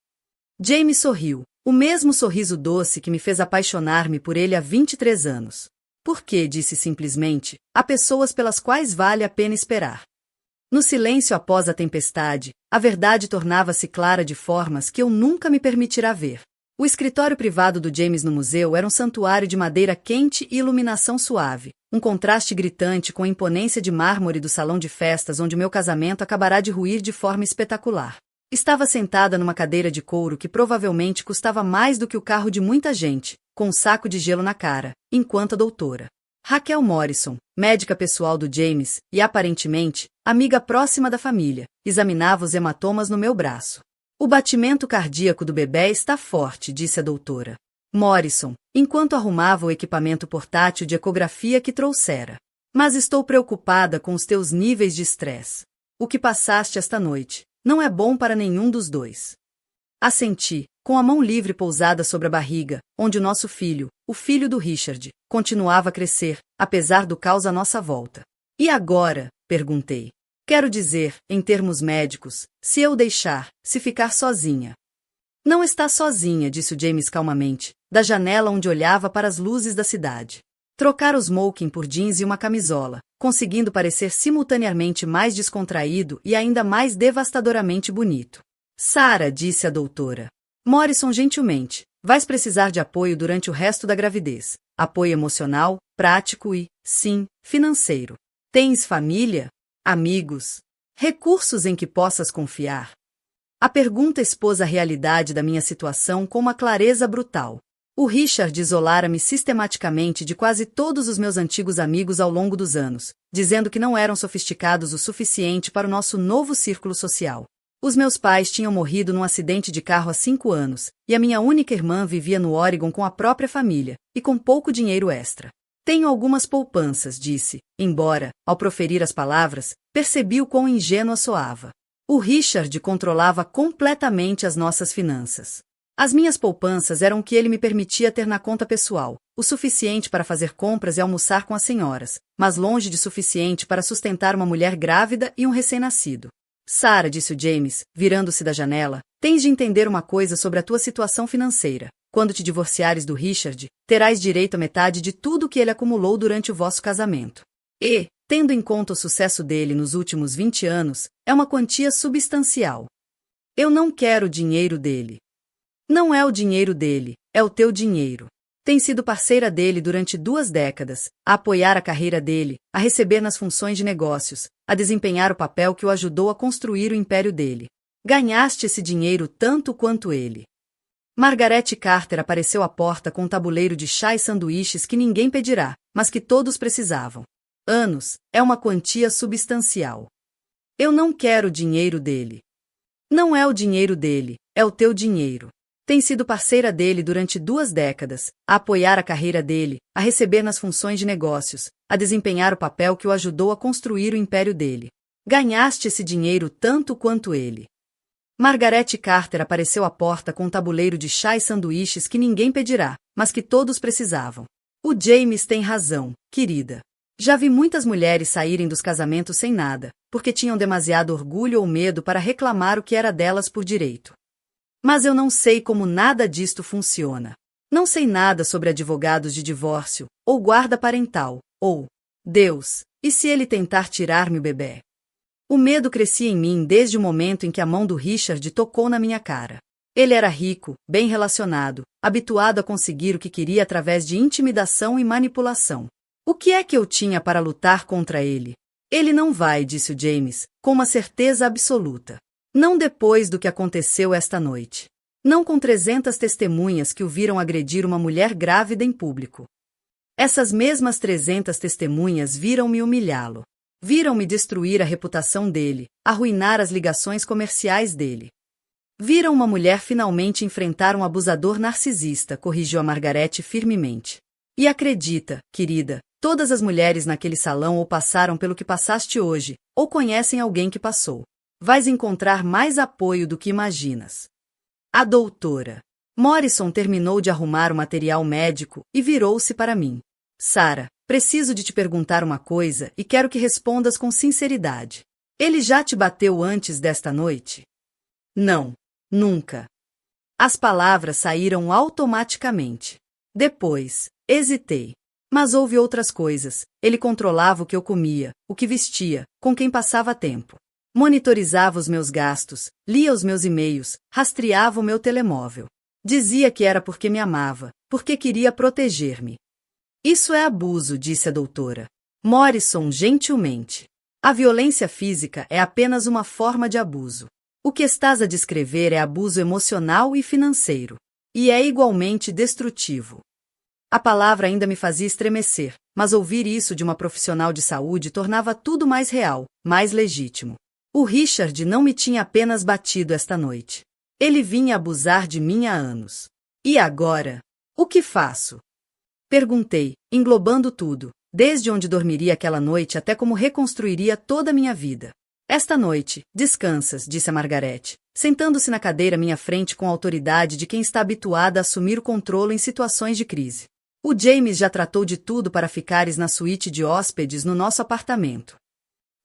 James sorriu, o mesmo sorriso doce que me fez apaixonar-me por ele há 23 anos. Porque, disse simplesmente, há pessoas pelas quais vale a pena esperar. No silêncio após a tempestade, a verdade tornava-se clara de formas que eu nunca me permitirá ver. O escritório privado do James no museu era um santuário de madeira quente e iluminação suave, um contraste gritante com a imponência de mármore do salão de festas onde meu casamento acabará de ruir de forma espetacular. Estava sentada numa cadeira de couro que provavelmente custava mais do que o carro de muita gente, com um saco de gelo na cara, enquanto a doutora Raquel Morrison, médica pessoal do James e, aparentemente, amiga próxima da família, examinava os hematomas no meu braço. O batimento cardíaco do bebê está forte, disse a doutora Morrison, enquanto arrumava o equipamento portátil de ecografia que trouxera. Mas estou preocupada com os teus níveis de estresse. O que passaste esta noite não é bom para nenhum dos dois. Assenti, com a mão livre pousada sobre a barriga, onde o nosso filho, o filho do Richard, continuava a crescer, apesar do caos à nossa volta. E agora? Perguntei. Quero dizer, em termos médicos, se eu deixar, se ficar sozinha. Não está sozinha, disse o James calmamente, da janela onde olhava para as luzes da cidade. Trocar o smoking por jeans e uma camisola, conseguindo parecer simultaneamente mais descontraído e ainda mais devastadoramente bonito. Sarah, disse a doutora Morrison gentilmente, vais precisar de apoio durante o resto da gravidez. Apoio emocional, prático e, sim, financeiro. Tens família? Amigos? Recursos em que possas confiar? A pergunta expôs a realidade da minha situação com uma clareza brutal. O Richard isolara-me sistematicamente de quase todos os meus antigos amigos ao longo dos anos, dizendo que não eram sofisticados o suficiente para o nosso novo círculo social. Os meus pais tinham morrido num acidente de carro há 5 anos, e a minha única irmã vivia no Oregon com a própria família, e com pouco dinheiro extra. Tenho algumas poupanças, disse, embora, ao proferir as palavras, percebi o quão ingênua soava. O Richard controlava completamente as nossas finanças. As minhas poupanças eram o que ele me permitia ter na conta pessoal, o suficiente para fazer compras e almoçar com as senhoras, mas longe de suficiente para sustentar uma mulher grávida e um recém-nascido. Sarah, disse o James, virando-se da janela, tens de entender uma coisa sobre a tua situação financeira. Quando te divorciares do Richard, terás direito à metade de tudo que ele acumulou durante o vosso casamento. E, tendo em conta o sucesso dele nos últimos 20 anos, é uma quantia substancial. Eu não quero o dinheiro dele. Não é o dinheiro dele, é o teu dinheiro. Tem sido parceira dele durante 2 décadas, a apoiar a carreira dele, a receber nas funções de negócios, a desempenhar o papel que o ajudou a construir o império dele. Ganhaste esse dinheiro tanto quanto ele. Margaret Carter apareceu à porta com um tabuleiro de chá e sanduíches que ninguém pedirá, mas que todos precisavam. Anos, é uma quantia substancial. Eu não quero o dinheiro dele. Não é o dinheiro dele, é o teu dinheiro. Tem sido parceira dele durante 2 décadas, a apoiar a carreira dele, a receber nas funções de negócios, a desempenhar o papel que o ajudou a construir o império dele. Ganhaste esse dinheiro tanto quanto ele. Margaret Carter apareceu à porta com um tabuleiro de chá e sanduíches que ninguém pedirá, mas que todos precisavam. O James tem razão, querida. Já vi muitas mulheres saírem dos casamentos sem nada, porque tinham demasiado orgulho ou medo para reclamar o que era delas por direito. Mas eu não sei como nada disto funciona. Não sei nada sobre advogados de divórcio, ou guarda parental, ou, Deus, e se ele tentar tirar-me o bebê? O medo crescia em mim desde o momento em que a mão do Richard tocou na minha cara. Ele era rico, bem relacionado, habituado a conseguir o que queria através de intimidação e manipulação. O que é que eu tinha para lutar contra ele? Ele não vai, disse o James, com uma certeza absoluta. Não depois do que aconteceu esta noite. Não com 300 testemunhas que o viram agredir uma mulher grávida em público. Essas mesmas 300 testemunhas viram-me humilhá-lo. Viram-me destruir a reputação dele, arruinar as ligações comerciais dele. Viram uma mulher finalmente enfrentar um abusador narcisista, corrigiu a Margaret firmemente. E acredita, querida, todas as mulheres naquele salão ou passaram pelo que passaste hoje, ou conhecem alguém que passou. Vais encontrar mais apoio do que imaginas. A doutora Morrison terminou de arrumar o material médico e virou-se para mim. Sarah, preciso de te perguntar uma coisa e quero que respondas com sinceridade. Ele já te bateu antes desta noite? Não, nunca. As palavras saíram automaticamente. Depois, hesitei. Mas houve outras coisas. Ele controlava o que eu comia, o que vestia, com quem passava tempo. Monitorizava os meus gastos, lia os meus e-mails, rastreava o meu telemóvel. Dizia que era porque me amava, porque queria proteger-me. Isso é abuso, disse a doutora Morrison gentilmente. A violência física é apenas uma forma de abuso. O que estás a descrever é abuso emocional e financeiro. E é igualmente destrutivo. A palavra ainda me fazia estremecer, mas ouvir isso de uma profissional de saúde tornava tudo mais real, mais legítimo. O Richard não me tinha apenas batido esta noite. Ele vinha abusar de mim há anos. E agora? O que faço? Perguntei, englobando tudo, desde onde dormiria aquela noite até como reconstruiria toda a minha vida. Esta noite, descansas, disse a Margaret, sentando-se na cadeira à minha frente com a autoridade de quem está habituada a assumir o controle em situações de crise. O James já tratou de tudo para ficares na suíte de hóspedes no nosso apartamento.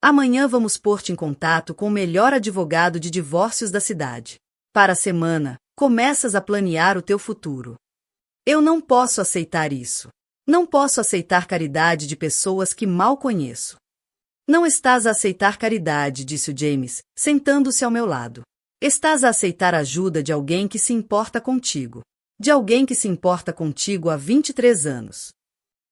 Amanhã vamos pôr-te em contato com o melhor advogado de divórcios da cidade. Para a semana, começas a planear o teu futuro. Eu não posso aceitar isso. Não posso aceitar caridade de pessoas que mal conheço. Não estás a aceitar caridade, disse o James, sentando-se ao meu lado. Estás a aceitar a ajuda de alguém que se importa contigo. De alguém que se importa contigo há 23 anos.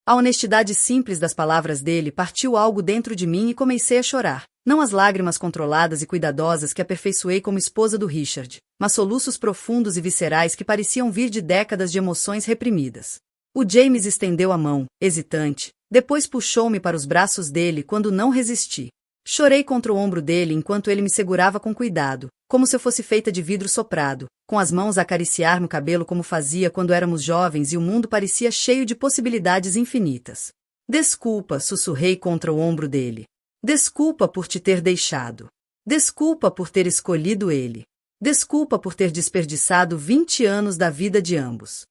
A honestidade simples das palavras dele partiu algo dentro de mim e comecei a chorar. Não as lágrimas controladas e cuidadosas que aperfeiçoei como esposa do Richard, mas soluços profundos e viscerais que pareciam vir de décadas de emoções reprimidas. O James estendeu a mão, hesitante, depois puxou-me para os braços dele quando não resisti. Chorei contra o ombro dele enquanto ele me segurava com cuidado, como se eu fosse feita de vidro soprado, com as mãos a acariciar meu cabelo como fazia quando éramos jovens e o mundo parecia cheio de possibilidades infinitas. Desculpa, sussurrei contra o ombro dele. Desculpa por te ter deixado. Desculpa por ter escolhido ele. Desculpa por ter desperdiçado 20 anos da vida de ambos.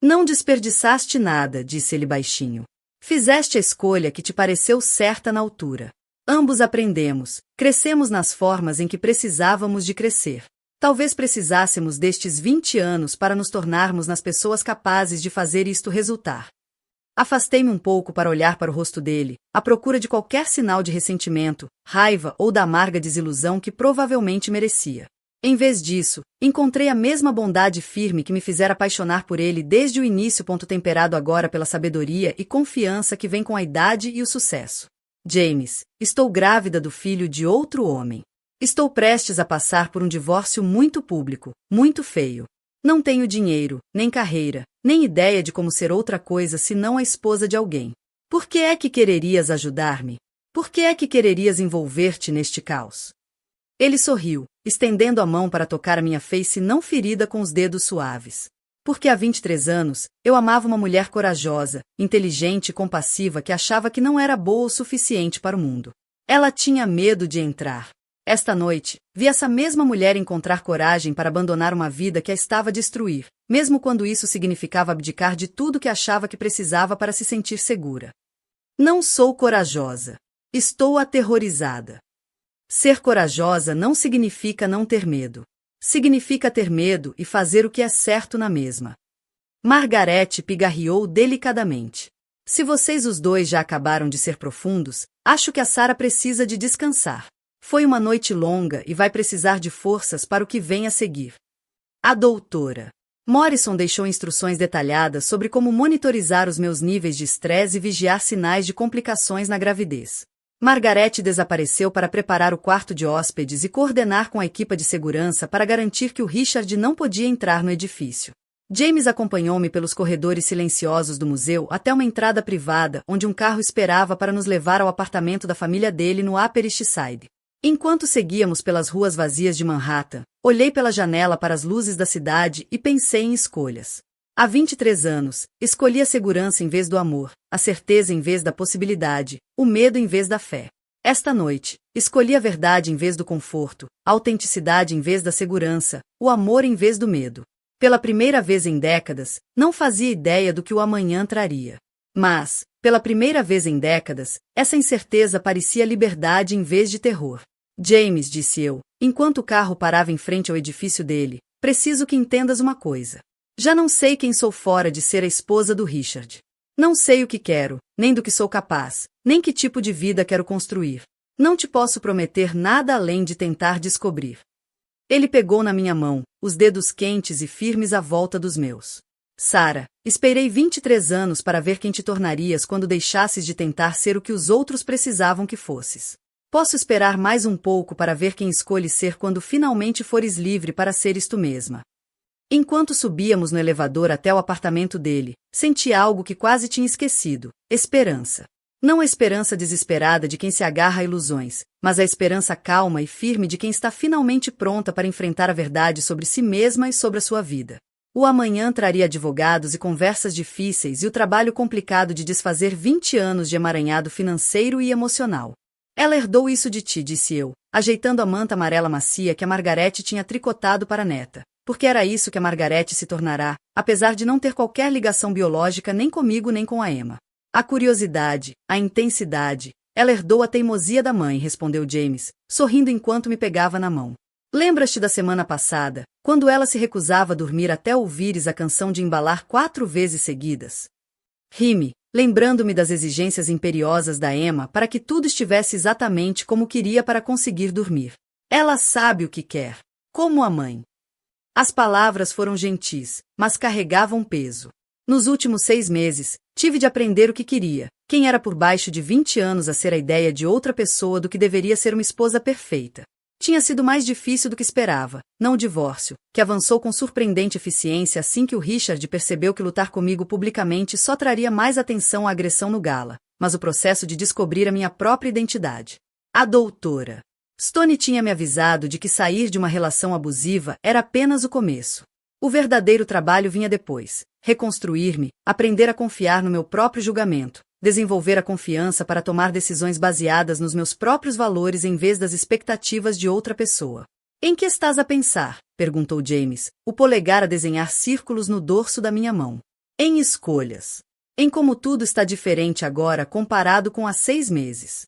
Não desperdiçaste nada, disse ele baixinho. Fizeste a escolha que te pareceu certa na altura. Ambos aprendemos, crescemos nas formas em que precisávamos de crescer. Talvez precisássemos destes 20 anos para nos tornarmos nas pessoas capazes de fazer isto resultar. Afastei-me um pouco para olhar para o rosto dele, à procura de qualquer sinal de ressentimento, raiva ou da amarga desilusão que provavelmente merecia. Em vez disso, encontrei a mesma bondade firme que me fizera apaixonar por ele desde o início, temperado agora pela sabedoria e confiança que vem com a idade e o sucesso. James, estou grávida do filho de outro homem. Estou prestes a passar por um divórcio muito público, muito feio. Não tenho dinheiro, nem carreira, nem ideia de como ser outra coisa senão a esposa de alguém. Por que é que quererias ajudar-me? Por que é que quererias envolver-te neste caos? Ele sorriu, estendendo a mão para tocar a minha face não ferida com os dedos suaves. Porque há 23 anos, eu amava uma mulher corajosa, inteligente e compassiva que achava que não era boa o suficiente para o mundo. Ela tinha medo de entrar. Esta noite, vi essa mesma mulher encontrar coragem para abandonar uma vida que a estava a destruir, mesmo quando isso significava abdicar de tudo que achava que precisava para se sentir segura. Não sou corajosa. Estou aterrorizada. Ser corajosa não significa não ter medo. Significa ter medo e fazer o que é certo na mesma. Margaret pigarreou delicadamente. Se vocês os dois já acabaram de ser profundos, acho que a Sarah precisa de descansar. Foi uma noite longa e vai precisar de forças para o que vem a seguir. A doutora Morrison deixou instruções detalhadas sobre como monitorizar os meus níveis de estresse e vigiar sinais de complicações na gravidez. Margaret desapareceu para preparar o quarto de hóspedes e coordenar com a equipa de segurança para garantir que o Richard não podia entrar no edifício. James acompanhou-me pelos corredores silenciosos do museu até uma entrada privada onde um carro esperava para nos levar ao apartamento da família dele no Upper East Side. Enquanto seguíamos pelas ruas vazias de Manhattan, olhei pela janela para as luzes da cidade e pensei em escolhas. Há 23 anos, escolhi a segurança em vez do amor, a certeza em vez da possibilidade, o medo em vez da fé. Esta noite, escolhi a verdade em vez do conforto, a autenticidade em vez da segurança, o amor em vez do medo. Pela primeira vez em décadas, não fazia ideia do que o amanhã traria. Mas, pela primeira vez em décadas, essa incerteza parecia liberdade em vez de terror. James, disse eu, enquanto o carro parava em frente ao edifício dele, preciso que entendas uma coisa. Já não sei quem sou fora de ser a esposa do Richard. Não sei o que quero, nem do que sou capaz, nem que tipo de vida quero construir. Não te posso prometer nada além de tentar descobrir. Ele pegou na minha mão, os dedos quentes e firmes à volta dos meus. Sarah, esperei 23 anos para ver quem te tornarias quando deixasses de tentar ser o que os outros precisavam que fosses. Posso esperar mais um pouco para ver quem escolhes ser quando finalmente fores livre para seres tu mesma. Enquanto subíamos no elevador até o apartamento dele, senti algo que quase tinha esquecido: esperança. Não a esperança desesperada de quem se agarra a ilusões, mas a esperança calma e firme de quem está finalmente pronta para enfrentar a verdade sobre si mesma e sobre a sua vida. O amanhã traria advogados e conversas difíceis e o trabalho complicado de desfazer 20 anos de emaranhado financeiro e emocional. Ela herdou isso de ti, disse eu, ajeitando a manta amarela macia que a Margaret tinha tricotado para a neta. Porque era isso que a Margaret se tornará, apesar de não ter qualquer ligação biológica nem comigo nem com a Emma. A curiosidade, a intensidade, ela herdou a teimosia da mãe, respondeu James, sorrindo enquanto me pegava na mão. Lembras-te da semana passada, quando ela se recusava a dormir até ouvires a canção de embalar 4 vezes seguidas? Rime, lembrando-me das exigências imperiosas da Emma para que tudo estivesse exatamente como queria para conseguir dormir. Ela sabe o que quer, como a mãe. As palavras foram gentis, mas carregavam peso. Nos últimos 6 meses, tive de aprender o que queria, quem era por baixo de 20 anos a ser a ideia de outra pessoa do que deveria ser uma esposa perfeita. Tinha sido mais difícil do que esperava, não o divórcio, que avançou com surpreendente eficiência assim que o Richard percebeu que lutar comigo publicamente só traria mais atenção à agressão no gala, mas o processo de descobrir a minha própria identidade. A doutora Stone tinha me avisado de que sair de uma relação abusiva era apenas o começo. O verdadeiro trabalho vinha depois. Reconstruir-me, aprender a confiar no meu próprio julgamento, desenvolver a confiança para tomar decisões baseadas nos meus próprios valores em vez das expectativas de outra pessoa. Em que estás a pensar? Perguntou James, o polegar a desenhar círculos no dorso da minha mão. Em escolhas. Em como tudo está diferente agora comparado com há 6 meses.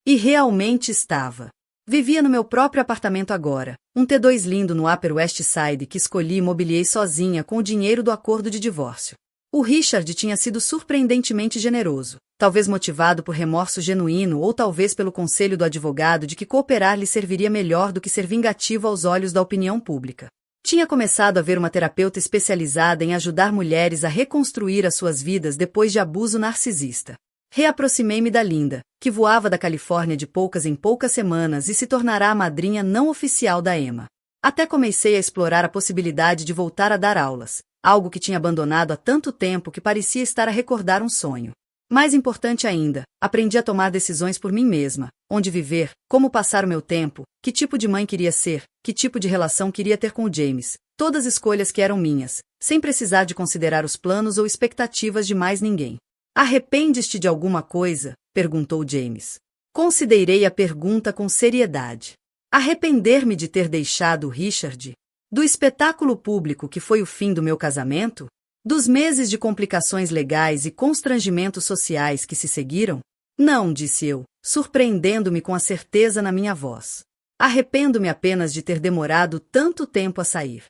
E realmente estava. Vivia no meu próprio apartamento agora, um T2 lindo no Upper West Side que escolhi e mobiliei sozinha com o dinheiro do acordo de divórcio. O Richard tinha sido surpreendentemente generoso, talvez motivado por remorso genuíno ou talvez pelo conselho do advogado de que cooperar lhe serviria melhor do que ser vingativo aos olhos da opinião pública. Tinha começado a ver uma terapeuta especializada em ajudar mulheres a reconstruir as suas vidas depois de abuso narcisista. Reaproximei-me da Linda, que voava da Califórnia de poucas em poucas semanas e se tornará a madrinha não oficial da Emma. Até comecei a explorar a possibilidade de voltar a dar aulas, algo que tinha abandonado há tanto tempo que parecia estar a recordar um sonho. Mais importante ainda, aprendi a tomar decisões por mim mesma, onde viver, como passar o meu tempo, que tipo de mãe queria ser, que tipo de relação queria ter com o James, todas escolhas que eram minhas, sem precisar de considerar os planos ou expectativas de mais ninguém. Arrependes-te de alguma coisa? Perguntou James. Considerei a pergunta com seriedade. Arrepender-me de ter deixado o Richard? Do espetáculo público que foi o fim do meu casamento? Dos meses de complicações legais e constrangimentos sociais que se seguiram? Não, disse eu, surpreendendo-me com a certeza na minha voz. Arrependo-me apenas de ter demorado tanto tempo a sair.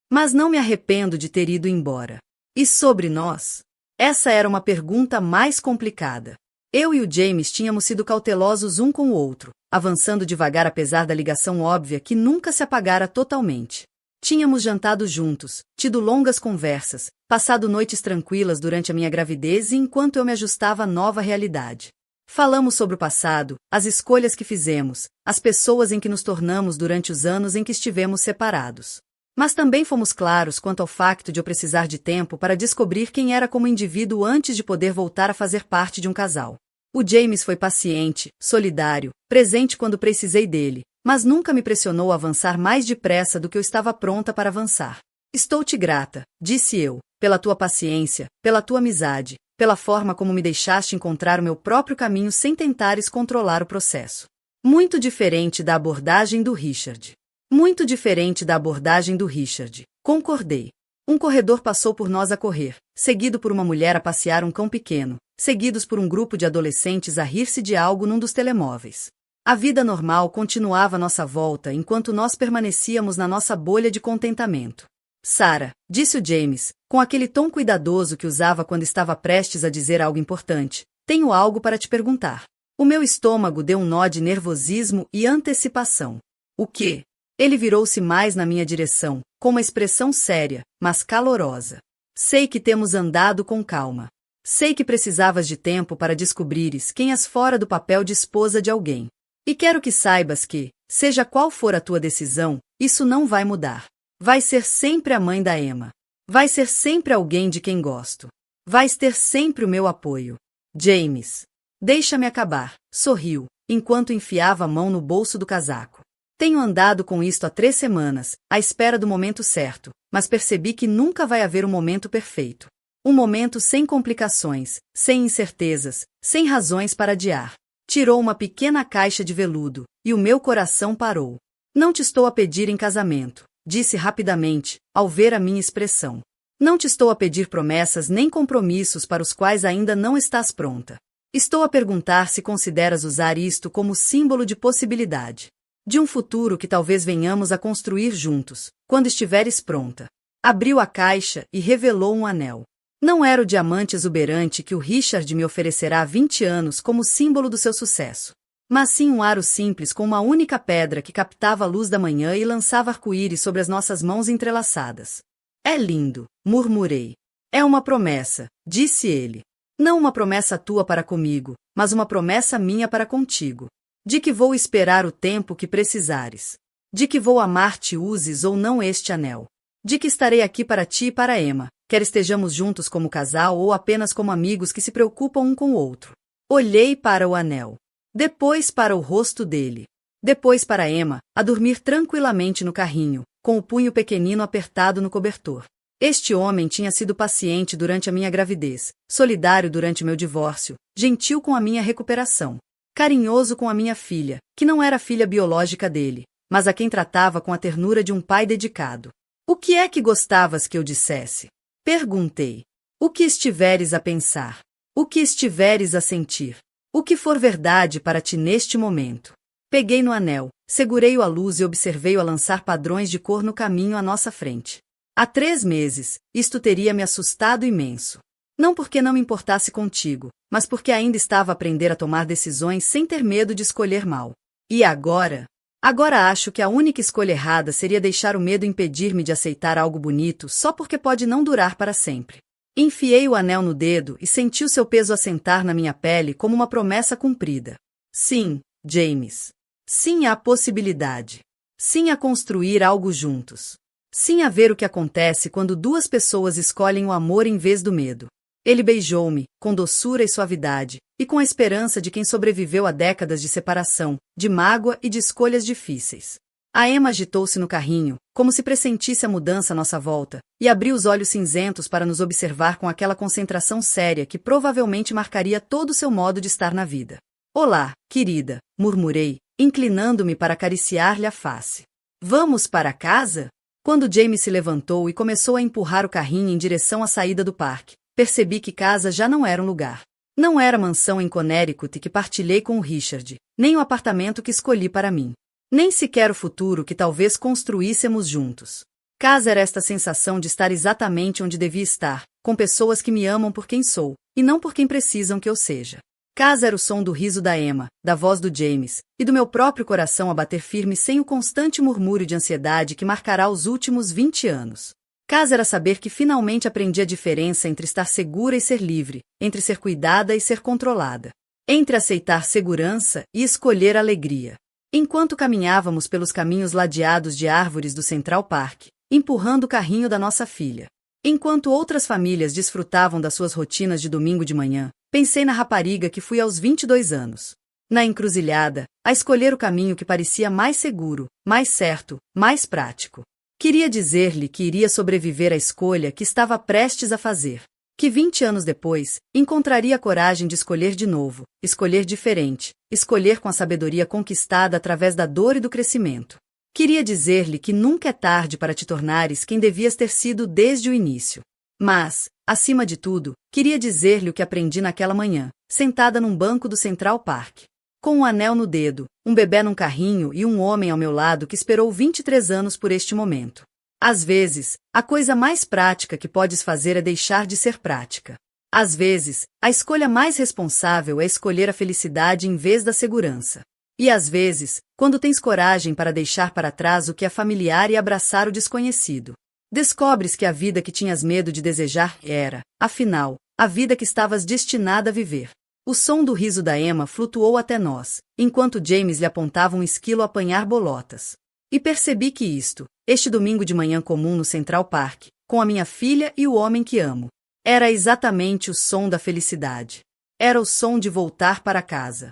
Mas não me arrependo de ter ido embora. E sobre nós? Essa era uma pergunta mais complicada. Eu e o James tínhamos sido cautelosos um com o outro, avançando devagar apesar da ligação óbvia que nunca se apagara totalmente. Tínhamos jantado juntos, tido longas conversas, passado noites tranquilas durante a minha gravidez e enquanto eu me ajustava à nova realidade. Falamos sobre o passado, as escolhas que fizemos, as pessoas em que nos tornamos durante os anos em que estivemos separados. Mas também fomos claros quanto ao facto de eu precisar de tempo para descobrir quem era como indivíduo antes de poder voltar a fazer parte de um casal. O James foi paciente, solidário, presente quando precisei dele, mas nunca me pressionou a avançar mais depressa do que eu estava pronta para avançar. Estou-te grata, disse eu, pela tua paciência, pela tua amizade, pela forma como me deixaste encontrar o meu próprio caminho sem tentares controlar o processo. Muito diferente da abordagem do Richard. Muito diferente da abordagem do Richard. Concordei. Um corredor passou por nós a correr, seguido por uma mulher a passear um cão pequeno, seguidos por um grupo de adolescentes a rir-se de algo num dos telemóveis. A vida normal continuava à nossa volta enquanto nós permanecíamos na nossa bolha de contentamento. Sarah, disse o James, com aquele tom cuidadoso que usava quando estava prestes a dizer algo importante, tenho algo para te perguntar. O meu estômago deu um nó de nervosismo e antecipação. O quê? Ele virou-se mais na minha direção, com uma expressão séria, mas calorosa. Sei que temos andado com calma. Sei que precisavas de tempo para descobrires quem és fora do papel de esposa de alguém. E quero que saibas que, seja qual for a tua decisão, isso não vai mudar. Vai ser sempre a mãe da Emma. Vai ser sempre alguém de quem gosto. Vais ter sempre o meu apoio. James. Deixa-me acabar, sorriu, enquanto enfiava a mão no bolso do casaco. Tenho andado com isto há 3 semanas, à espera do momento certo, mas percebi que nunca vai haver um momento perfeito. Um momento sem complicações, sem incertezas, sem razões para adiar. Tirou uma pequena caixa de veludo, e o meu coração parou. Não te estou a pedir em casamento, disse rapidamente, ao ver a minha expressão. Não te estou a pedir promessas nem compromissos para os quais ainda não estás pronta. Estou a perguntar se consideras usar isto como símbolo de possibilidade. De um futuro que talvez venhamos a construir juntos, quando estiveres pronta. Abriu a caixa e revelou um anel. Não era o diamante exuberante que o Richard me oferecerá há 20 anos como símbolo do seu sucesso, mas sim um aro simples com uma única pedra que captava a luz da manhã e lançava arco-íris sobre as nossas mãos entrelaçadas. É lindo, murmurei. É uma promessa, disse ele. Não uma promessa tua para comigo, mas uma promessa minha para contigo. De que vou esperar o tempo que precisares. De que vou amar-te uses ou não este anel. De que estarei aqui para ti e para Emma, quer estejamos juntos como casal ou apenas como amigos que se preocupam um com o outro. Olhei para o anel. Depois para o rosto dele. Depois para Emma, a dormir tranquilamente no carrinho, com o punho pequenino apertado no cobertor. Este homem tinha sido paciente durante a minha gravidez, solidário durante meu divórcio, gentil com a minha recuperação, carinhoso com a minha filha, que não era filha biológica dele, mas a quem tratava com a ternura de um pai dedicado. O que é que gostavas que eu dissesse? Perguntei. O que estiveres a pensar? O que estiveres a sentir? O que for verdade para ti neste momento? Peguei no anel, segurei-o à luz e observei-o a lançar padrões de cor no caminho à nossa frente. Há 3 meses, isto teria me assustado imenso. Não porque não me importasse contigo, mas porque ainda estava a aprender a tomar decisões sem ter medo de escolher mal. E agora? Agora acho que a única escolha errada seria deixar o medo impedir-me de aceitar algo bonito só porque pode não durar para sempre. Enfiei o anel no dedo e senti o seu peso assentar na minha pele como uma promessa cumprida. Sim, James. Sim à possibilidade. Sim a construir algo juntos. Sim a ver o que acontece quando 2 pessoas escolhem o amor em vez do medo. Ele beijou-me, com doçura e suavidade, e com a esperança de quem sobreviveu a décadas de separação, de mágoa e de escolhas difíceis. A Emma agitou-se no carrinho, como se pressentisse a mudança à nossa volta, e abriu os olhos cinzentos para nos observar com aquela concentração séria que provavelmente marcaria todo o seu modo de estar na vida. Olá, querida, murmurei, inclinando-me para acariciar-lhe a face. Vamos para casa? Quando James se levantou e começou a empurrar o carrinho em direção à saída do parque, percebi que casa já não era um lugar. Não era a mansão em Connecticut que partilhei com o Richard, nem o apartamento que escolhi para mim. Nem sequer o futuro que talvez construíssemos juntos. Casa era esta sensação de estar exatamente onde devia estar, com pessoas que me amam por quem sou, e não por quem precisam que eu seja. Casa era o som do riso da Emma, da voz do James, e do meu próprio coração a bater firme sem o constante murmúrio de ansiedade que marcará os últimos 20 anos. Casa era saber que finalmente aprendi a diferença entre estar segura e ser livre, entre ser cuidada e ser controlada, entre aceitar segurança e escolher alegria. Enquanto caminhávamos pelos caminhos ladeados de árvores do Central Park, empurrando o carrinho da nossa filha. Enquanto outras famílias desfrutavam das suas rotinas de domingo de manhã, pensei na rapariga que fui aos 22 anos. Na encruzilhada, a escolher o caminho que parecia mais seguro, mais certo, mais prático. Queria dizer-lhe que iria sobreviver à escolha que estava prestes a fazer. Que 20 anos depois, encontraria a coragem de escolher de novo, escolher diferente, escolher com a sabedoria conquistada através da dor e do crescimento. Queria dizer-lhe que nunca é tarde para te tornares quem devias ter sido desde o início. Mas, acima de tudo, queria dizer-lhe o que aprendi naquela manhã, sentada num banco do Central Park. Com um anel no dedo, um bebê num carrinho e um homem ao meu lado que esperou 23 anos por este momento. Às vezes, a coisa mais prática que podes fazer é deixar de ser prática. Às vezes, a escolha mais responsável é escolher a felicidade em vez da segurança. E às vezes, quando tens coragem para deixar para trás o que é familiar e abraçar o desconhecido, descobres que a vida que tinhas medo de desejar era, afinal, a vida que estavas destinada a viver. O som do riso da Emma flutuou até nós, enquanto James lhe apontava um esquilo a apanhar bolotas. E percebi que este domingo de manhã comum no Central Park, com a minha filha e o homem que amo, era exatamente o som da felicidade. Era o som de voltar para casa.